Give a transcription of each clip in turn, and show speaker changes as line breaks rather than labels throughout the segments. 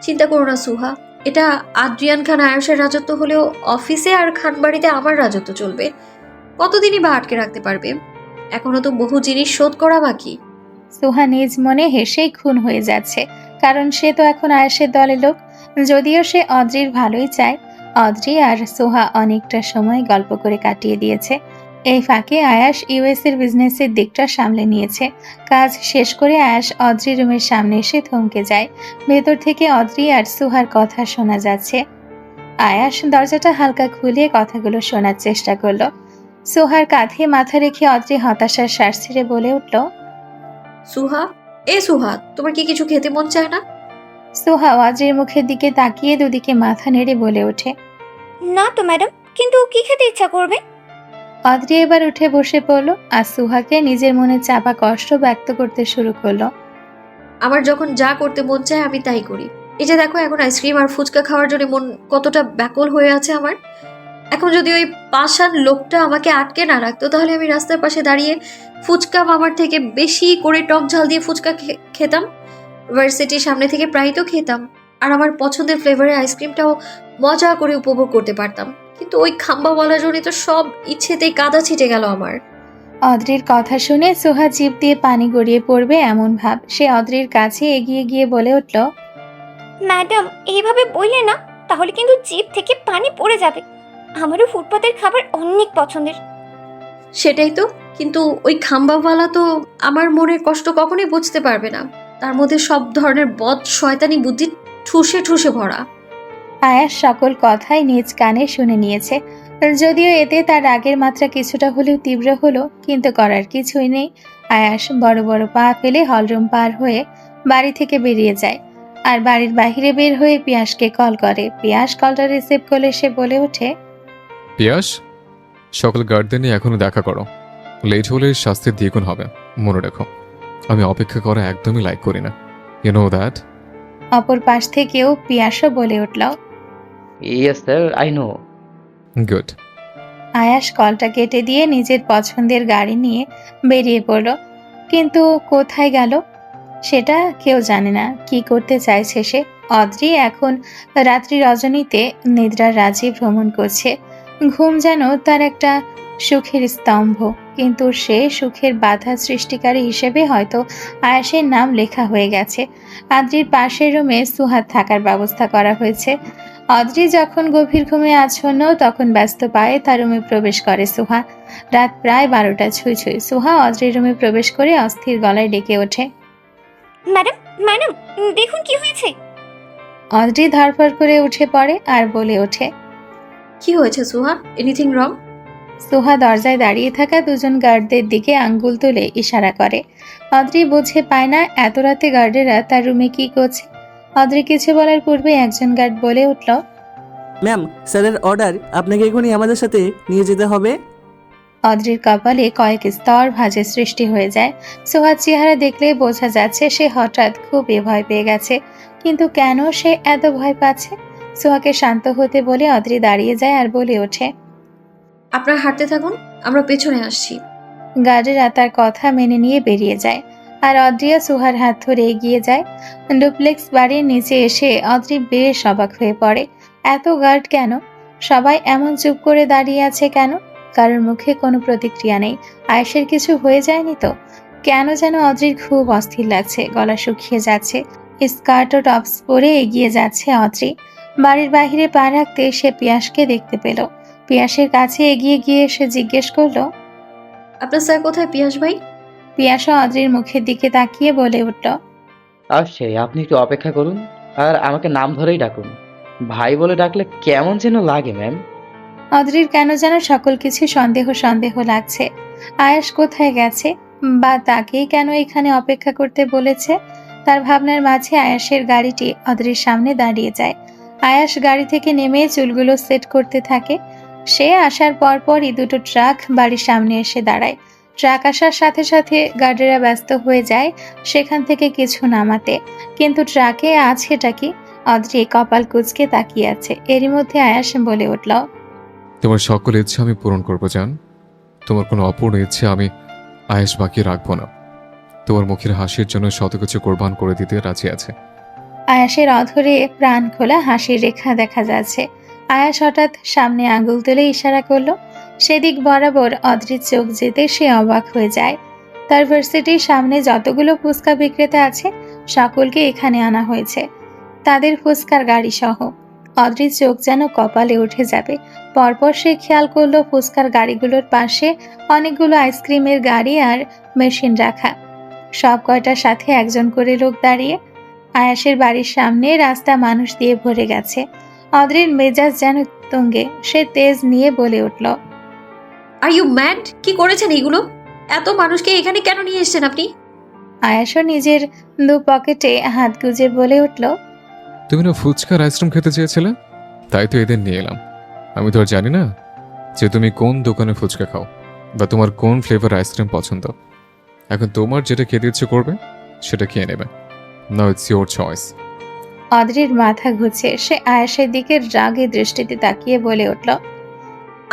চিন্তা করো না সুহা, এটা আদ্রিয়ান খান আয়ুষের রাজত্ব হলেও অফিসে আর খানবাড়িতে আমার রাজত্ব চলবে। কতদিনই বা আটকে রাখতে পারবে? এখনো তো বহু জিনিস শোধ করা বাকি।
সোহা নিজ মনে হেসেই খুন হয়ে যাচ্ছে, কারণ সে তো এখন আয়েশের দলের লোক। যদিও সে অদ্রির ভালোই চায়। অদ্রি আর সোহা অনেকটা সময় গল্প করে কাটিয়ে দিয়েছে। এই ফাঁকে আয়াস ইউএস এর বিজনেসের দিকটা সামলে নিয়েছে। কাজ শেষ করে আয়াস অদ্রি রুমের সামনে এসে থমকে যায়। ভেতর থেকে অদ্রি আর সুহার কথা শোনা যাচ্ছে। আয়াস দরজাটা হালকা খুলে কথাগুলো শোনার চেষ্টা করলো। সোহার কাঁধে মাথা রেখে অদ্রি হতাশার শ্বাস ছেড়ে বলে উঠল,
সুহা, এ সুহা, তোমার কি কিছু খেতে মন চায় না?
সোহা অদ্রির মুখের দিকে তাকিয়ে দুদিকে মাথা নেড়ে বলে ওঠে,
না তো ম্যাডাম, কিন্তু কি খেতে ইচ্ছা করবে?
অদ্রি এবার উঠে বসে পড়ল আর সুহাকে নিজের মনে চাপা কষ্ট ব্যক্ত করতে শুরু করলো।
আমার যখন যা করতে মন চায় আমি তাই করি। এই যে দেখো, এখন আইসক্রিম আর ফুচকা খাওয়ার জন্য মন কতটা ব্যাকুল হয়ে আছে আমার। এখন যদি ওই পাষাণ লোকটা আমাকে আটকে না রাখতো, তাহলে আমি রাস্তার পাশে দাঁড়িয়ে ফুচকা মামার থেকে বেশি করে টক ঝাল দিয়ে ফুচকা খেতাম। ভার্সিটির সামনে থেকে প্রায় তো খেতাম। আর আমার পছন্দের ফ্লেভারের আইসক্রিমটাও মজা করে উপভোগ করতে পারতাম। কিন্তু ওই খাম্বাওয়ালার জন্য তো সব ইচ্ছেতেই কাদা ছিটে গেল আমার।
অদ্রির কথা শুনে সোহা জিভ দিয়ে পানি গড়িয়ে পড়বে এমন ভাব। সে অদ্রির কাছে এগিয়ে গিয়ে বলে উঠল,
ম্যাডাম, এইভাবে বললে না, তাহলে কিন্তু জিভ থেকে পানি পড়ে যাবে। আমারও ফুটপাতের খাবার অনেক পছন্দের।
সেটাই তো, কিন্তু ওই খাম্বাওয়ালা তো আমার মনের কষ্ট কখনোই বুঝতে পারবে না। তার মধ্যে সব ধরনের বদ শয়তানি বুদ্ধি ঠুসে ঠুসে ভরা।
আয়াস সকল কথাই নিজ কানে শুনে নিয়েছে। যদিও এতে তার রাগের মাত্রা কিছুটা হলেও তীব্র হলো, কিন্তু করার কিছুই নেই। আয়াস বড় বড় পা ফেলে হলরুম পার হয়ে বাড়ি থেকে বেরিয়ে যায় আর বাড়ির বাইরে বের হয়ে পিয়াসকে কল করে। পিয়াস কলটা রিসিভ করলে সে বলে ওঠে,
পিয়াস, সকল গার্ডদের নিয়ে এখনো দেখা করো। লেট হলে শাস্তি দ্বিগুণ হবে, মনে রেখো। আমি অপেক্ষা করা একদমই লাইক করি না, ইউ নো দ্যাট।
অপর পাশ থেকেও পিয়াসও বলে উঠল।
Yes sir, I know.
Good.
আয়াস কলটা কেটে দিয়ে নিজের পছন্দের গাড়ি নিয়ে বেরিয়ে পড়ল। কিন্তু কোথায় গেল সেটা কেউ জানে না। কি করতে চাইছে সে? অদ্রি এখন রাত্রি রজনীতে নিদ্রার রাজ্যে ভ্রমণ করছে। ঘুম যেন তার একটা সুখের স্তম্ভ, কিন্তু সে সুখের বাধা সৃষ্টিকারী হিসেবে হয়তো আয়াসের নাম লেখা হয়ে গেছে। আদ্রির পাশের রুমে সুহাদ থাকার ব্যবস্থা করা হয়েছে। অদ্রি যখন গভীর ঘুমে আচ্ছন্ন, তখন ব্যস্ত পায়ে তার রুমে প্রবেশ করে সুহা। রাত প্রায় 12টা ছুঁই ছুঁই। সুহা অদ্রির রুমে প্রবেশ করে অস্থির গলায় ডেকে ওঠে,
ম্যাডাম, ম্যাডাম, দেখুন কি হয়েছে।
অদ্রি ধরফর করে উঠে পড়ে আর বলে ওঠে।
কি হয়েছে সুহা? Anything wrong?
সুহা দরজায় দাঁড়িয়ে থাকা দুজন গার্ডদের দিকে আঙ্গুল তুলে ইশারা করে। অদ্রি বুঝে পায় না এত রাতে গার্ডেরা তার রুমে কি করছে। অদ্রি কিছু বলার পূর্বে একজন গার্ড বলে উঠল,
ম্যাম, স্যারের অর্ডার, আপনাকে এখনই আমাদের সাথে নিয়ে যেতে হবে।
অদ্রির কপালে কয়েক স্তর ভাঁজের সৃষ্টি হয়ে যায়। সোহার চেহারা দেখলে বোঝা যাচ্ছে সে হঠাৎ খুবই ভয় পেয়ে গেছে। কিন্তু কেন সে এত ভয় পাচ্ছে? সোহাকে শান্ত হতে বলে অদ্রি দাঁড়িয়ে যায় আর বলে ওঠে,
আপনারা হাঁটতে থাকুন, আমরা পেছনে আসছি।
গার্ডেরা তার কথা মেনে নিয়ে বেরিয়ে যায় আর অদ্রিয়া সুহার হাত ধরে এগিয়ে যায়। ডুপ্লেক্স বাড়ির নিচে এসে অদ্রি বেশ অবাক হয়ে পড়ে। এত গার্ড কেন? সবাই এমন চুপ করে দাঁড়িয়ে আছে কেন? কারোর মুখে কোনো প্রতিক্রিয়া নেই। আয়েশের কিছু হয়ে যায়নি তো? কেন যেন অদ্রির খুব অস্থির লাগছে, গলা শুকিয়ে যাচ্ছে। স্কার্ট ও টপস পরে এগিয়ে যাচ্ছে অদ্রি। বাড়ির বাহিরে পা রাখতে সে পিয়াসকে দেখতে পেল। পিয়াসের কাছে এগিয়ে গিয়ে সে জিজ্ঞেস করলো,
আপনার স্যার কোথায় পিয়াস ভাই?
পিয়াসা অদ্রির মুখের দিকে তাকিয়ে বলে উঠল,
আসছে, আপনি একটু অপেক্ষা করুন আর আমাকে নাম ধরেই ডাকুন। ভাই বলে ডাকলে কেমন যেন লাগে ম্যাম।
অদ্রির কেন যেন সকল কিছু সন্দেহ সন্দেহ লাগছে। আয়াস কোথায় গেছে, বা তাকেই কেন এখানে অপেক্ষা করতে বলেছে? তার ভাবনার মাঝে আয়াসের গাড়িটি অদ্রির সামনে দাঁড়িয়ে যায়। আয়াস গাড়ি থেকে নেমে চুলগুলো সেট করতে থাকে। সে আসার পরপরই দুটো ট্রাক বাড়ির সামনে এসে দাঁড়ায়। ট্রাক আসার সাথে সাথে গার্ডেরা ব্যস্ত হয়ে যায় সেখান থেকে কিছু নামাতে। কিন্তু ট্রাকে আছেটা কি? অদ্রি কপাল কুঁচকে তাকিয়ে আছে। এরই মধ্যে আয়াস বলে উঠল,
তোমার সকল ইচ্ছা আমি পূরণ করবো জান। তোমার কোনো অপূর্ণ ইচ্ছে আমি আয়েশ বাকি রাখবো না। তোমার মুখের হাসির জন্য শত কিছু কোরবান করে দিতে রাজি আছে।
আয়াসের অধরে প্রাণ খোলা হাসির রেখা দেখা যাচ্ছে। আয়াস হঠাৎ সামনে আঙুল তুলে ইশারা করলো। সেদিক বরাবর অদ্রির চোখ যেতে সে অবাক হয়ে যায়। তার ভার্সিটির সামনে যতগুলো ফুচকা বিক্রেতা আছে সকলকে এখানে আনা হয়েছে, তাদের ফুচকার গাড়ি সহ। অদ্রির চোখ যেন কপালে উঠে যাবে। পরপর সে খেয়াল করলো ফুচকার গাড়িগুলোর পাশে অনেকগুলো আইসক্রিমের গাড়ি আর মেশিন রাখা, সব কয়টার সাথে একজন করে লোক দাঁড়িয়ে। আয়াসের বাড়ির সামনে রাস্তা মানুষ দিয়ে ভরে গেছে। অদ্রির মেজাজ যেন তুঙ্গে। সে তেজ নিয়ে বলে উঠল,
আর ইউ ম্যাড? কি করেছেন এগুলো? এত মানুষকে এখানে কেন নিয়ে এসেছেন আপনি?
আয়াসও নিজের দু পকেটে হাত গুজে বলে উঠল,
তুমি না ফুচকার আইসক্রিম খেতে চেয়েছিলে, তাই তো এদের নিয়ে এলাম। আমি তো আর জানি না যে তুমি কোন দোকানে ফুচকা খাও বা তোমার কোন ফ্লেভার আইসক্রিম পছন্দ। এখন তোমার যেটা খেতে ইচ্ছে করবে সেটা খেয়ে নেবে। Now it's your choice.
অদ্রির মাথা ঘুরছে। সে আয়াসের দিকে রাগে দৃষ্টিতে তাকিয়ে বলে উঠল,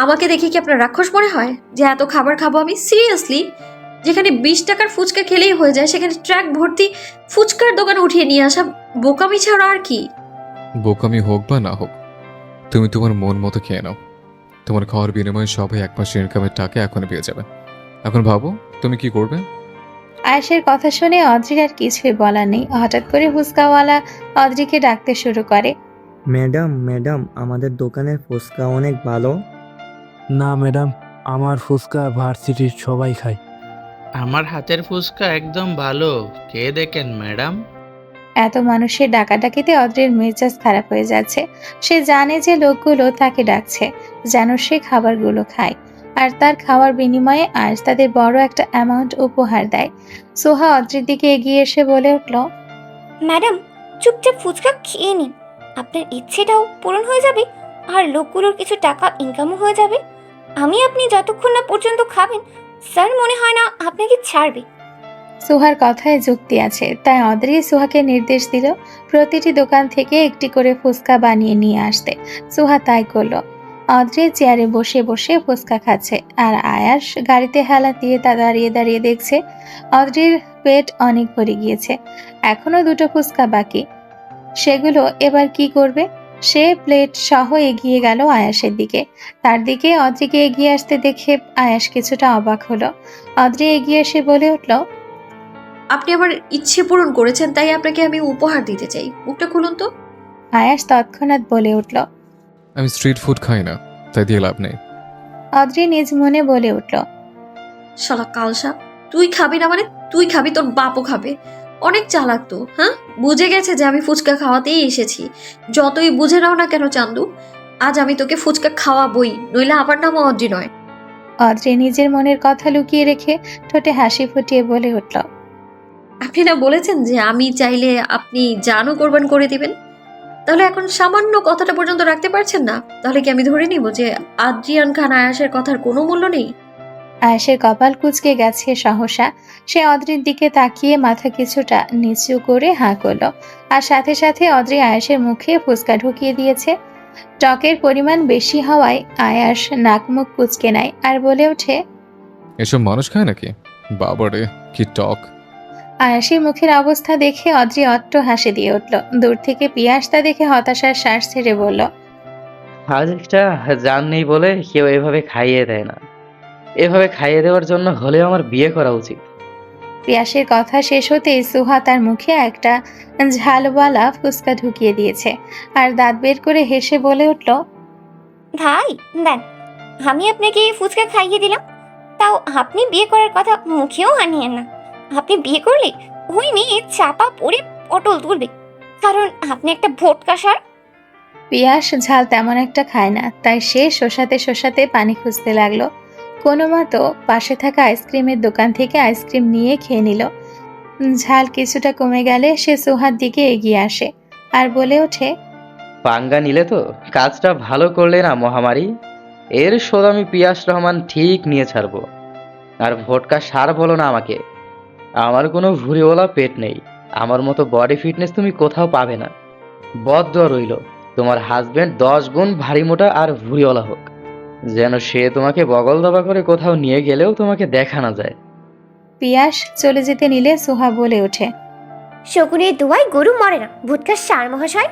আমাকে দেখে কি আপনার রাক্ষস মনে হয় যে এত খাবার খাবো আমি? সিরিয়াসলি, যেখানে 20 টাকার ফুচকা খেলেই হয়ে যায় সেখানে ট্রাক ভর্তি ফুচকার দোকানে উঠিয়ে নিয়ে আসা বোকামি ছাড়া আর কি?
বোকামি হোক বা না হোক, তুমি তোমার মন মতো খেয়ে নাও। তোমার খাওয়ার বিনিময়ে সবাই এক মাসের ইনকামের টাকা এখনই পেয়ে যাবে। এখন ভাবো তুমি কি করবে।
আয়েশের কথা শুনে অদ্রির আর কিছুই বলার নেই। হঠাৎ করে ফুচকাওয়ালা অদ্রিকে ডাকতে শুরু করে।
ম্যাডাম ম্যাডাম আমাদের দোকানের ফুচকা অনেক ভালো।
না ম্যাডাম, আমার ফুচকা ভার্সিটির সবাই খায়।
আমার হাতের ফুচকা একদম ভালো, কে দেখেন ম্যাডাম।
এত মানুষের ডাকাডাকিতে অদ্রির মেজাজ খারাপ হয়ে যাচ্ছে। সে জানে যে লোকগুলো তাকে ডাকছে যেন সে খাবারগুলো খায়, আর তার খাওয়ার বিনিময়ে আজ তাদের বড় একটা অ্যামাউন্ট উপহার দেয়। সোহা অদ্রির দিকে এগিয়ে এসে বলে উঠল,
ম্যাডাম, চুপচাপ ফুচকা খেয়ে নিন, আপনার ইচ্ছেটাও পূরণ হয়ে যাবে আর লোকগুলোর কিছু টাকা ইনকামও হয়ে যাবে। আপনি যতক্ষণ না পর্যন্ত খাবেন, স্যার মনে হয় না আপনাকে ছাড়বে।
সোহার কথায় যুক্তি আছে, তাই অদ্রি সোহাকে নির্দেশ দিল প্রতিটি দোকান থেকে একটি করে ফুচকা বানিয়ে নিয়ে আসতে। সোহা তাই করলো। অদ্রি চেয়ারে বসে বসে ফুচকা খাচ্ছে আর আয়াস গাড়িতে হেলা দিয়ে তা দাঁড়িয়ে দাঁড়িয়ে দেখছে। অদ্রির পেট অনেক ভরে গিয়েছে, এখনো দুটো ফুচকা বাকি। সেগুলো এবার কি করবে? সে প্লেট সহ এগিয়ে গেল আয়াসের দিকে। তার দিকে অদ্রিকে এগিয়ে আসতে দেখে আয়াস কিছুটা অবাক হলো। অদ্রি এগিয়ে এসে বলে উঠল,
আপনি আমার ইচ্ছে পূরণ করেছেন, তাই আপনাকে আমি উপহার দিতে চাই। মুখটা খুলুন তো।
আয়াস তৎক্ষণাৎ বলে উঠল।
আমি স্ট্রিট ফুড খাই না, তাই দিয়ে লাভ নেই।
অদ্রি নিজ মনে বলে উঠল,
শালা কালসাপ, তুই খাবি না মানে তুই খাবি, তোর বাপও খাবে। অনেক চালাক তো, হ্যাঁ? বুঝে গেছে যে আমি ফুচকা খাওয়াতেই এসেছি। যতই বুঝে নাও না কেন চান্দু, আজ আমি তোকে ফুচকা খাওয়াবই, নইলে আমার নামও অদ্রি নয়।
অদ্রি নিজের মনের কথা লুকিয়ে রেখে ঠোঁটে হাসি ফুটিয়ে বলে উঠল,
আপনি না বলেছেন যে আমি চাইলে আপনি জানও কোরবান করে দিবেন? তাহলে এখন সামান্য কথাটা পর্যন্ত রাখতে পারছেন না? তাহলে কি আমি ধরে নিব যে আদ্রিয়ান খান আয়াসের কথার কোনো মূল্য নেই?
আয়াসের কপাল কুঁচকে গেছে সহসা। সে অদ্রির দিকে তাকিয়ে মাথা কিছুটা নিচু করে হাঁ করল, আর সাথে সাথে অদ্রি আয়াসের মুখে ফুচকা ঢুকিয়ে দিয়েছে। টকের পরিমাণ বেশি হওয়ায় আয়াস নাক মুখ কুঁচকে নেয় আর বলে ওঠে,
এসব মানুষ খায় নাকি? বাবারে কি টক!
আয়াসের মুখের অবস্থা দেখে অদ্রি অট্ট হাসি দিয়ে উঠল। দূর থেকে পিয়াস তা দেখে হতাশার শ্বাস ছেড়ে বলল,
আজ একটা জান নেই বলে কেউ এভাবে খাইয়ে দেয় না। এভাবে খাইয়ে দেওয়ার জন্য হলেও আমার বিয়ে করা উচিত।
পিয়াসের কথা শেষ হতেই সুহা তার মুখে একটা ঝালওয়ালা ফুচকা ঢুকিয়ে দিয়েছে আর দাঁত বের করে হেসে বলে উঠল,
ভাই দেন, আমি আপনাকে ফুচকা খাইয়ে দিলাম, তাও আপনি বিয়ে করার কথা মুখেও আনিয়েন না। আপনি বিয়ে করলে ওই মেয়ে চাপা পড়ে পটল তুলবে, কারণ আপনি একটা ভোটকা সার।
পিয়াস ঝাল তেমন একটা খায় না, তাই সে শোষাতে শোষাতে পানি খুঁজতে লাগলো। কোনো মতো পাশে থাকা আইসক্রিমের দোকান থেকে আইসক্রিম নিয়ে খেয়ে নিল। ঝাল কিছুটা কমে গেলে সে সোহার দিকে এগিয়ে আসে আর বলে ওঠে,
পাঙ্গা নিলে তো কাজটা ভালো করলে না মহামারী। এর শোধ আমি পিয়াস রহমান ঠিক নিয়ে ছাড়বো। আর ভোটকা সার বলো না আমাকে। আমার কোনো ভুঁড়িওয়ালা পেট নেই, আমার মতো বডি ফিটনেস তুমি কোথাও পাবে না। বদদোয়া রইল তোমার হাজবেন্ড 10 গুণ ভারী মোটা আর ভুঁড়িওয়ালা হোক, যেন সে তোমাকে বগল দাবা করে কোথাও নিয়ে গেলেও তোমাকে দেখা না যায়।
পিয়াস চলে যেতে নিলে সোহা বলে ওঠে,
শকুনের দোয়ায় গরু মরে না ভুটকার সার মহাশয়।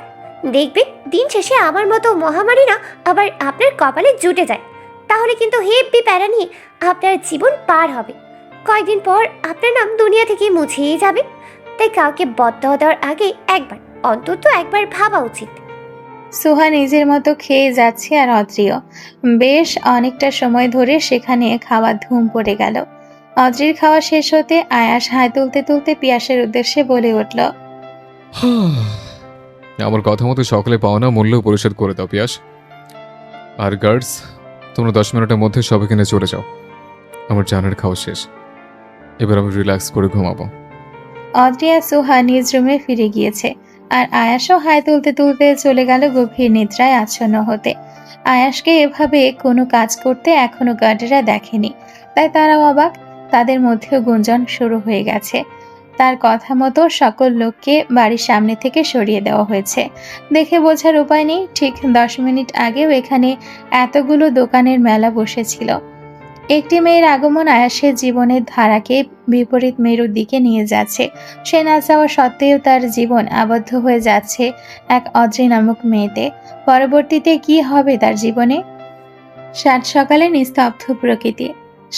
দেখবেন দিন শেষে আমার মতো মহামারী না আবার আপনার কপালে জুটে যায়। তাহলে কিন্তু হেব্বি প্যারা নিয়ে আপনার জীবন পার হবে। কয়েকদিন পর আপনার নাম দুনিয়া থেকে মুছেই যাবে। তাই কাউকে বদয়া দেওয়ার আগে অন্তত একবার ভাবা উচিত।
সোহা নিজের মতো খেয়ে যাচ্ছে আর অদ্রিও। বেশ অনেকটা সময় ধরে সেখানে খাওয়ার ধুম পড়ে গেল। অদ্রির খাওয়া শেষ হতে আয়াস হাই তুলতে তুলতে পিয়াসের উদ্দেশ্যে বলে উঠল,
আমার কথা মতো সকলে পাওনা মূল্য পরিশোধ করে দাও পিয়াস। আর গার্ডস, তোমরা 10 মিনিটের মধ্যে সব এখানে চলে যাও। আমার জানের খাওয়া শেষ, এবার আমি রিল্যাক্স করে ঘুমাবো।
অদ্রি আর সোহা নিজ রুমে ফিরে গিয়েছে আর আয়াসও হাই তুলতে তুলতে চলে গেল গভীর নিদ্রায় আচ্ছন্ন হতে। আয়াসকে এভাবে কোনো কাজ করতে এখনো গার্ডেরা দেখেনি, তাই তারাও অবাক। তাদের মধ্যেও গুঞ্জন শুরু হয়ে গেছে। তার কথা মতো সকল লোককে বাড়ির সামনে থেকে সরিয়ে দেওয়া হয়েছে। দেখে বোঝার উপায় নেই, ঠিক 10 মিনিট আগেও এখানে এতগুলো দোকানের মেলা বসেছিল। একটি মেয়ের আগমন আয়াসের জীবনের ধারাকে বিপরীত মেরুর দিকে নিয়ে যাচ্ছে। সে না চাওয়া সত্ত্বেও তার জীবন আবদ্ধ হয়ে যাচ্ছে এক অদ্রি নামক মেয়েতে। পরবর্তীতে কি হবে তার জীবনে? সাত সকালে নিস্তব্ধ প্রকৃতি।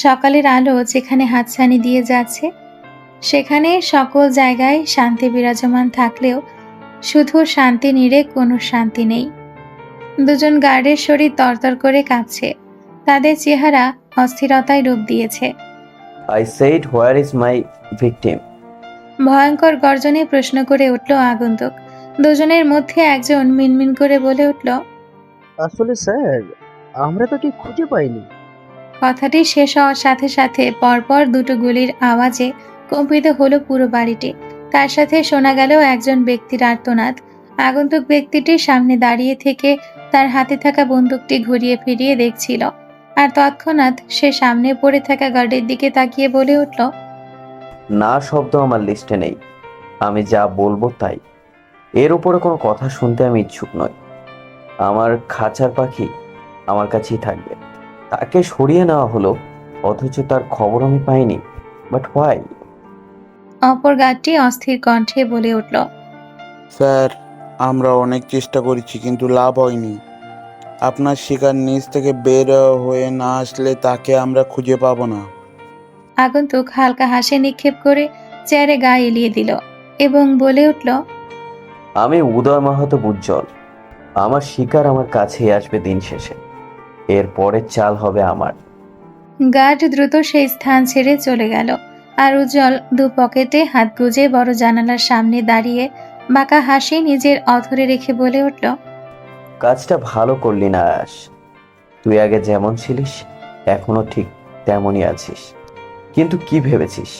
সকালের আলো যেখানে হাতছানি দিয়ে যাচ্ছে, সেখানে সকল জায়গায় শান্তি বিরাজমান থাকলেও শুধু শান্তি নিরে কোনো শান্তি নেই। দুজন গার্ডের শরীর তরতর করে কাঁপছে, তাদের চেহারা অস্থিরতায় রূপ দিয়েছে।
I said, where is my victim?
ভয়ঙ্কর গর্জনে প্রশ্ন করে উঠল আগন্তুক। দুজনের মধ্যে একজন মিনমিন করে বলে উঠল,
আসলে স্যার, আমরা তাকে খুঁজে পাইনি।
কথাটি শেষ হওয়ার সাথে সাথে পরপর দুটো গুলির আওয়াজে কম্পিত হলো পুরো বাড়িটি। তার সাথে শোনা গেল একজন ব্যক্তির আর্তনাদ। আগন্তুক ব্যক্তিটির সামনে দাঁড়িয়ে থেকে তার হাতে থাকা বন্দুকটি ঘুরিয়ে ফিরিয়ে দেখছিল, আর তৎক্ষণাৎ সে সামনে পড়ে থাকা গার্ডের দিকে তাকিয়ে বলে উঠল,
না শব্দ আমার লিস্টে নেই। আমি যা বলবো তাই। এর উপরে কোনো কথা শুনতে আমি ইচ্ছুক নই। আমার খাঁচার পাখি আমার কাছেই থাকবে। তাকে সরিয়ে নেওয়া হলো, অথচ তার খবর আমি পাইনি। But why?
অপর গার্ডটি অস্থির কণ্ঠে বলে উঠল,
স্যার, আমরা অনেক চেষ্টা করেছি কিন্তু লাভ হয়নি। আপনার শিকার নিচ থেকে বের হয়ে না আসলে তাকে আমরা খুঁজে পাবো না।
আগন্তুক হালকা হাসি নিক্ষেপ করে চেয়ারে গা এলিয়ে দিল এবং বলে উঠল,
আমি উদয় মাহাতো উজ্জ্বল। আমার শিকার আমার কাছেই আসবে দিন শেষে। এর পরের চাল হবে আমার।
গার্ড দ্রুত সেই স্থান ছেড়ে চলে গেল। আর উজ্জ্বল দু পকেটে হাত গুজে বড় জানালার সামনে দাঁড়িয়ে বাঁকা হাসি নিজের অধরে রেখে বলে উঠল,
কাজটা ভালো করলি না আয়াস। তুই আগে যেমন ছিলিস এখনো ঠিক তেমনই আছিস। কিন্তু কি ভেবেছিস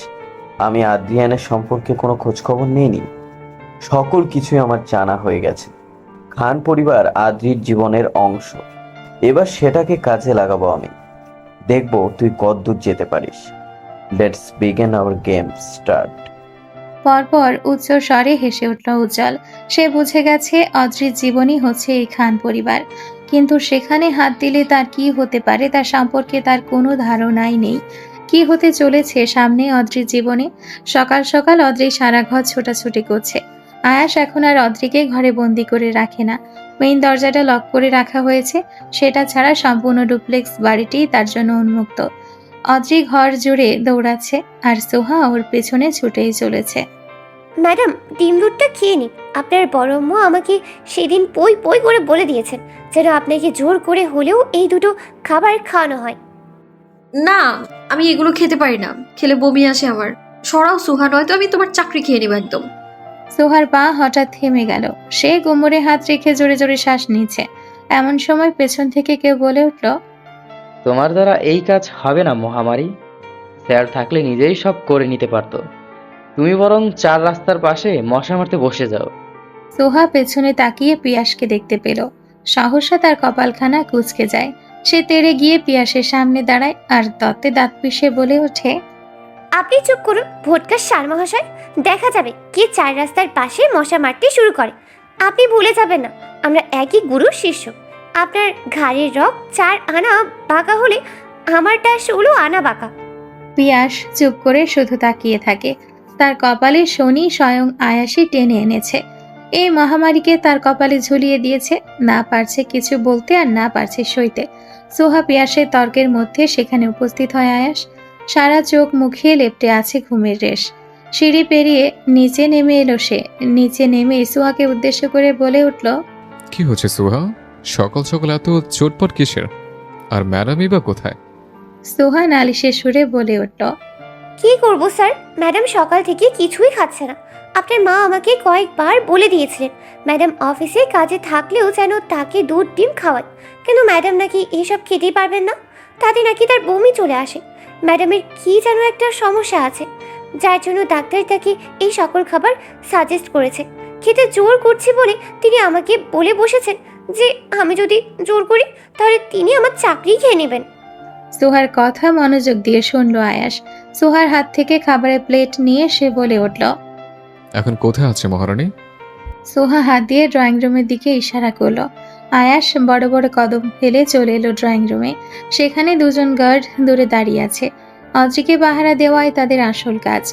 আমি আদ্রিয়ানের সম্পর্কে কোনো খোঁজখবর নিইনি? সকল কিছুই আমার জানা হয়ে গেছে। খান পরিবার আদ্রির জীবনের অংশ। এবার সেটাকে কাজে লাগাবো আমি। দেখবো তুই কতদূর যেতে পারিস। Let's begin hour game start.
পরপর উচ্চ স্বরে হেসে উঠল উজ্জ্বল। সে বুঝে গেছে অদ্রির জীবনই হচ্ছে এই খান পরিবার, কিন্তু সেখানে হাত দিলে তার কি হতে পারে তার সম্পর্কে তার কোনো ধারণাই নেই। কি হতে চলেছে সামনে অদ্রির জীবনে? সকাল সকাল অদ্রি সারা ঘর ছোটাছুটি করছে। আয়াস এখন আর অদ্রিকে ঘরে বন্দি করে রাখে না। মেইন দরজাটা লক করে রাখা হয়েছে, সেটা ছাড়া সম্পূর্ণ ডুপ্লেক্স বাড়িটি তার জন্য উন্মুক্ত। অদ্রি ঘর জুড়ে দৌড়াচ্ছে আর সোহা ওর পেছনে ছুটেই চলেছে।
ম্যাডাম, ডিম দুধটা খেয়ে নিন। আপনার বড় আম্মু আমাকে সেদিন পই পই করে বলে দিয়েছেন যেন আপনাকে জোর করে হলেও এই দুটো খাবার খাওয়ানো হয়।
না, আমি এগুলো খেতে পারি না, খেলে বমি আসে আমার। সরাও সুহা, নয়তো আমি তোমার চাকরি খেয়ে নেব একদম।
সোহার পা হঠাৎ থেমে গেল। সে কোমরে হাত রেখে জোরে জোরে শ্বাস নিচ্ছে। এমন সময় পেছন থেকে কেউ বলে উঠল,
তোমার দ্বারা এই কাজ হবে না মহামারী। স্যার থাকলে নিজেই সব করে নিতে পারতো। তুমি বরং 4 রাস্তার পাশে মশা মারতে বসে যাও।
সোহা পেছনে তাকিয়ে পিয়াসকে দেখতে পেল। সহসা তার কপালখানা কুঁচকে যায়। সে তেড়ে গিয়ে পিয়াসের সামনে দাঁড়ায় আর দাঁতে দাঁত পিষে বলে ওঠে,
আপনি চুপ করুন ভোটকার সার মহাশয়। দেখা যাবে কে 4 রাস্তার পাশে মশা মারতে শুরু করে। আপনি ভুলে যাবেন না আমরা একই গুরুর শিষ্য। আপনার ঘাড়ের রক 4 আনা বাঁকা হলে আমারটা 16 আনা বাঁকা।
পিয়াস চুপ করে শুধু তাকিয়ে থাকে। তার কপালে শনি স্বয়ং আয়াসই টেনে এনেছে। এই মহামারীকে তার কপালে ঝুলিয়ে দিয়েছে, না পারছে কিছু বলতে আর না পারছে সইতে। সোহা পিয়াসের তর্কের মধ্যে সেখানে উপস্থিত হয় আয়াস। সারা চোখ মুখিয়ে লেপ্টে আছে ঘুমের রেশ। সিঁড়ি পেরিয়ে নিচে নেমে এলো সে। নিচে নেমে সোহাকে উদ্দেশ্য করে বলে উঠল,
কি হচ্ছে সুহা? সকাল সকাল এত চটপট কিসের? আর ম্যাডামই বা কোথায়?
সোহা নালিশের সুরে বলে উঠল,
কি করব স্যার, ম্যাডাম সকাল থেকে কিছুই খাচ্ছে না। আপনার মা আমাকে কয়েকবার বলে দিয়েছিলেন ম্যাডাম অফিসে কাজে থাকলেও যেন তাকে দুধ ডিম খাওয়ায়, কিন্তু ম্যাডাম নাকি এইসব খেতেই পারবেন না, তাতে নাকি তার বমি চলে আসে। ম্যাডামের কি যেন একটা সমস্যা আছে, যার জন্য ডাক্তার তাকে এই সকল খাবার সাজেস্ট করেছে। খেতে জোর করছি বলে তিনি আমাকে বলে বসেছেন যে আমি যদি জোর করি তাহলে তিনি আমার চাকরি খেয়ে নেবেন।
সোহার কথা মনোযোগ দিয়ে শুনল আয়াস। সোহার হাত থেকে খাবারের প্লেট নিয়ে সে বলে উঠল,
এখন কোথায় আছে মহারানী?
সোহা হাত দিয়ে ড্রয়িং রুমের দিকে ইশারা করলো। আয়াস বড় বড় কদম ফেলে চলে এলো ড্রয়িং রুমে। সেখানে দুজন গার্ড দূরে দাঁড়িয়ে আছে। অদ্রিকে পাহারা দেওয়াই তাদের আসল কাজ।